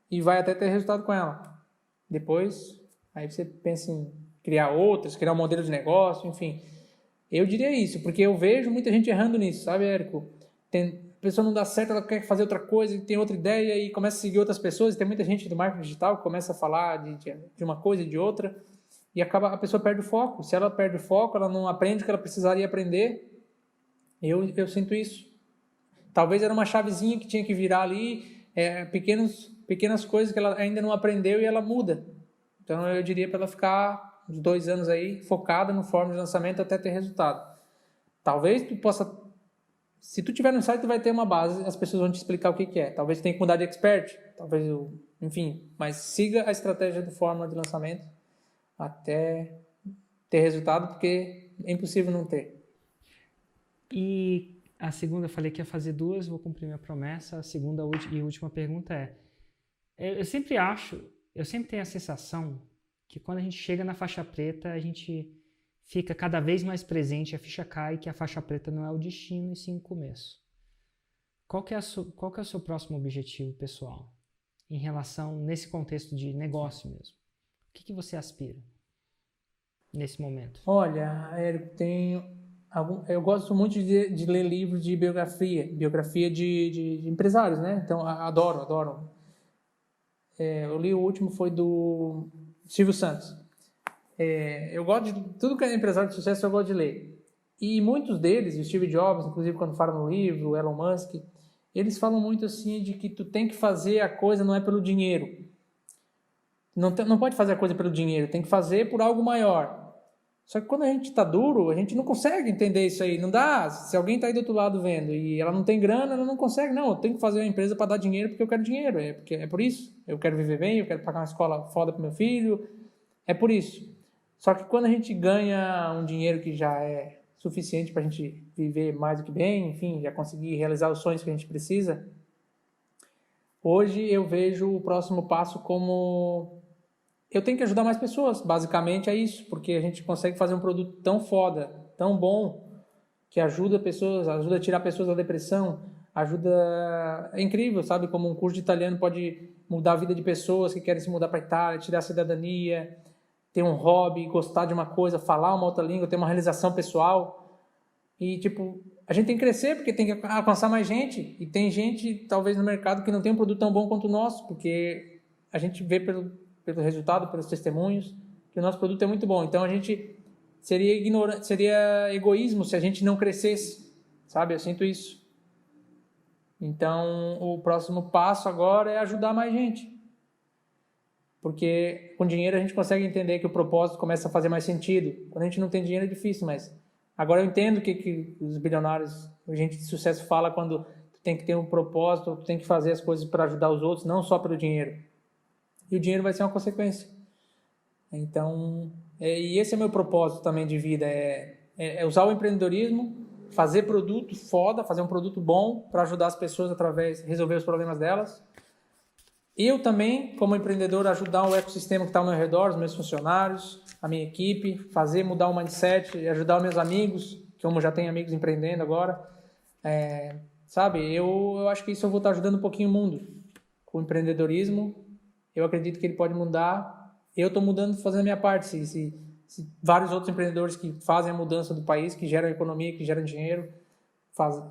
e vai até ter resultado com ela. Depois, aí você pensa em criar outras, criar um modelo de negócio, enfim. Eu diria isso, porque eu vejo muita gente errando nisso, sabe, Érico? A pessoa não dá certo, ela quer fazer outra coisa, tem outra ideia e começa a seguir outras pessoas. E tem muita gente do marketing digital que começa a falar de uma coisa e de outra e a pessoa perde o foco. Se ela perde o foco, ela não aprende o que ela precisaria aprender. Eu sinto isso. Talvez era uma chavezinha que tinha que virar ali, pequenas coisas que ela ainda não aprendeu e ela muda. Então eu diria para ela ficar uns 2 anos aí focada no fórmula de lançamento até ter resultado. Talvez tu possa, se tu tiver no site, tu vai ter uma base, as pessoas vão te explicar o que é. Talvez tu tenha que mudar de expert, enfim, mas siga a estratégia do fórmula de lançamento até ter resultado, porque é impossível não ter. E a segunda, eu falei que ia fazer 2, vou cumprir minha promessa. A segunda e última pergunta eu sempre tenho a sensação que quando a gente chega na faixa preta, a gente fica cada vez mais presente, a ficha cai, que a faixa preta não é o destino e sim o começo. Qual que é o seu próximo objetivo pessoal em relação, nesse contexto de negócio mesmo? O que você aspira nesse momento? Olha, Érico, eu gosto muito de ler livros de biografia de empresários, né? Então, adoro. Eu li o último, foi do Silvio Santos. Eu gosto de tudo que é empresário de sucesso, eu gosto de ler. E muitos deles, o Steve Jobs, inclusive quando fala no livro, o Elon Musk, eles falam muito assim de que tu tem que fazer a coisa não é pelo dinheiro. Não pode fazer a coisa pelo dinheiro, tem que fazer por algo maior. Só que quando a gente tá duro, a gente não consegue entender isso aí. Não dá. Se alguém tá aí do outro lado vendo e ela não tem grana, ela não consegue. Não, eu tenho que fazer uma empresa para dar dinheiro porque eu quero dinheiro. É por isso. Eu quero viver bem, eu quero pagar uma escola foda pro meu filho. É por isso. Só que quando a gente ganha um dinheiro que já é suficiente para a gente viver mais do que bem, enfim, já conseguir realizar os sonhos que a gente precisa, hoje eu vejo o próximo passo como eu tenho que ajudar mais pessoas. Basicamente é isso, porque a gente consegue fazer um produto tão foda, tão bom, que ajuda pessoas, ajuda a tirar pessoas da depressão, ajuda... É incrível, sabe? Como um curso de italiano pode mudar a vida de pessoas que querem se mudar para a Itália, tirar a cidadania, ter um hobby, gostar de uma coisa, falar uma outra língua, ter uma realização pessoal. E, a gente tem que crescer porque tem que alcançar mais gente. E tem gente, talvez, no mercado que não tem um produto tão bom quanto o nosso, porque a gente vê pelo resultado, pelos testemunhos, que o nosso produto é muito bom. Então, a gente seria egoísmo se a gente não crescesse, sabe? Eu sinto isso. Então, o próximo passo agora é ajudar mais gente. Porque com dinheiro a gente consegue entender que o propósito começa a fazer mais sentido. Quando a gente não tem dinheiro é difícil, mas agora eu entendo que os bilionários, a gente de sucesso fala quando tu tem que ter um propósito, tu tem que fazer as coisas para ajudar os outros, não só pelo dinheiro. E o dinheiro vai ser uma consequência. Então, e esse é meu propósito também de vida, é usar o empreendedorismo, fazer produto foda, fazer um produto bom para ajudar as pessoas resolver os problemas delas. Eu também, como empreendedor, ajudar o ecossistema que está ao meu redor, os meus funcionários, a minha equipe, mudar o mindset, ajudar os meus amigos, como já tenho amigos empreendendo agora. Sabe, eu acho que isso eu vou estar ajudando um pouquinho o mundo. Com o empreendedorismo, eu acredito que ele pode mudar. Eu estou mudando, fazendo a minha parte. Se vários outros empreendedores que fazem a mudança do país, que geram economia, que geram dinheiro,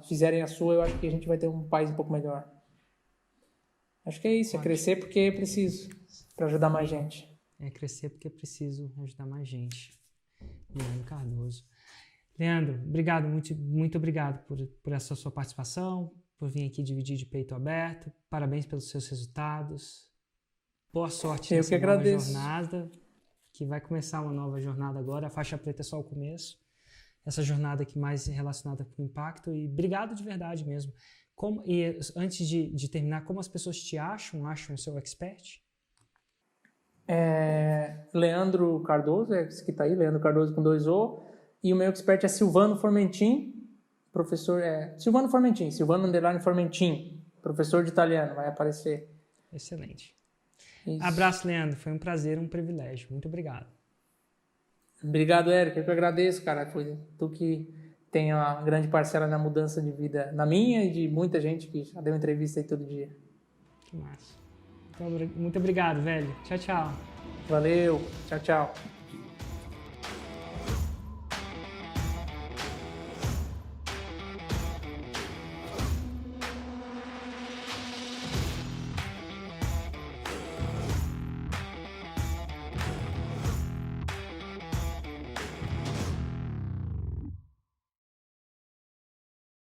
fizerem a sua, eu acho que a gente vai ter um país um pouco melhor. Acho que é isso, é crescer porque é preciso, para ajudar mais gente. É crescer porque é preciso ajudar mais gente. Leandro Cardoso. Leandro, obrigado, muito obrigado por essa sua participação, por vir aqui dividir de peito aberto. Parabéns pelos seus resultados. Boa sorte nessa nova jornada. que vai começar uma nova jornada agora. A faixa preta é só o começo. Essa jornada aqui mais relacionada com o impacto. E obrigado de verdade mesmo. E antes de terminar, como as pessoas te acham o seu expert? Leandro Cardoso, esse que está aí, Leandro Cardoso com 2 O. E o meu expert é Silvano Formentin, professor, Silvano Formentin, Silvano _ Formentin, professor de italiano, vai aparecer. Excelente. Isso. Abraço, Leandro, foi um prazer, um privilégio. Muito obrigado. Obrigado, Érico, eu que agradeço, cara, foi tu que tem uma grande parcela na mudança de vida, na minha e de muita gente que já deu entrevista aí todo dia. Que massa. Então, muito obrigado, velho. Tchau, tchau. Valeu, tchau, tchau.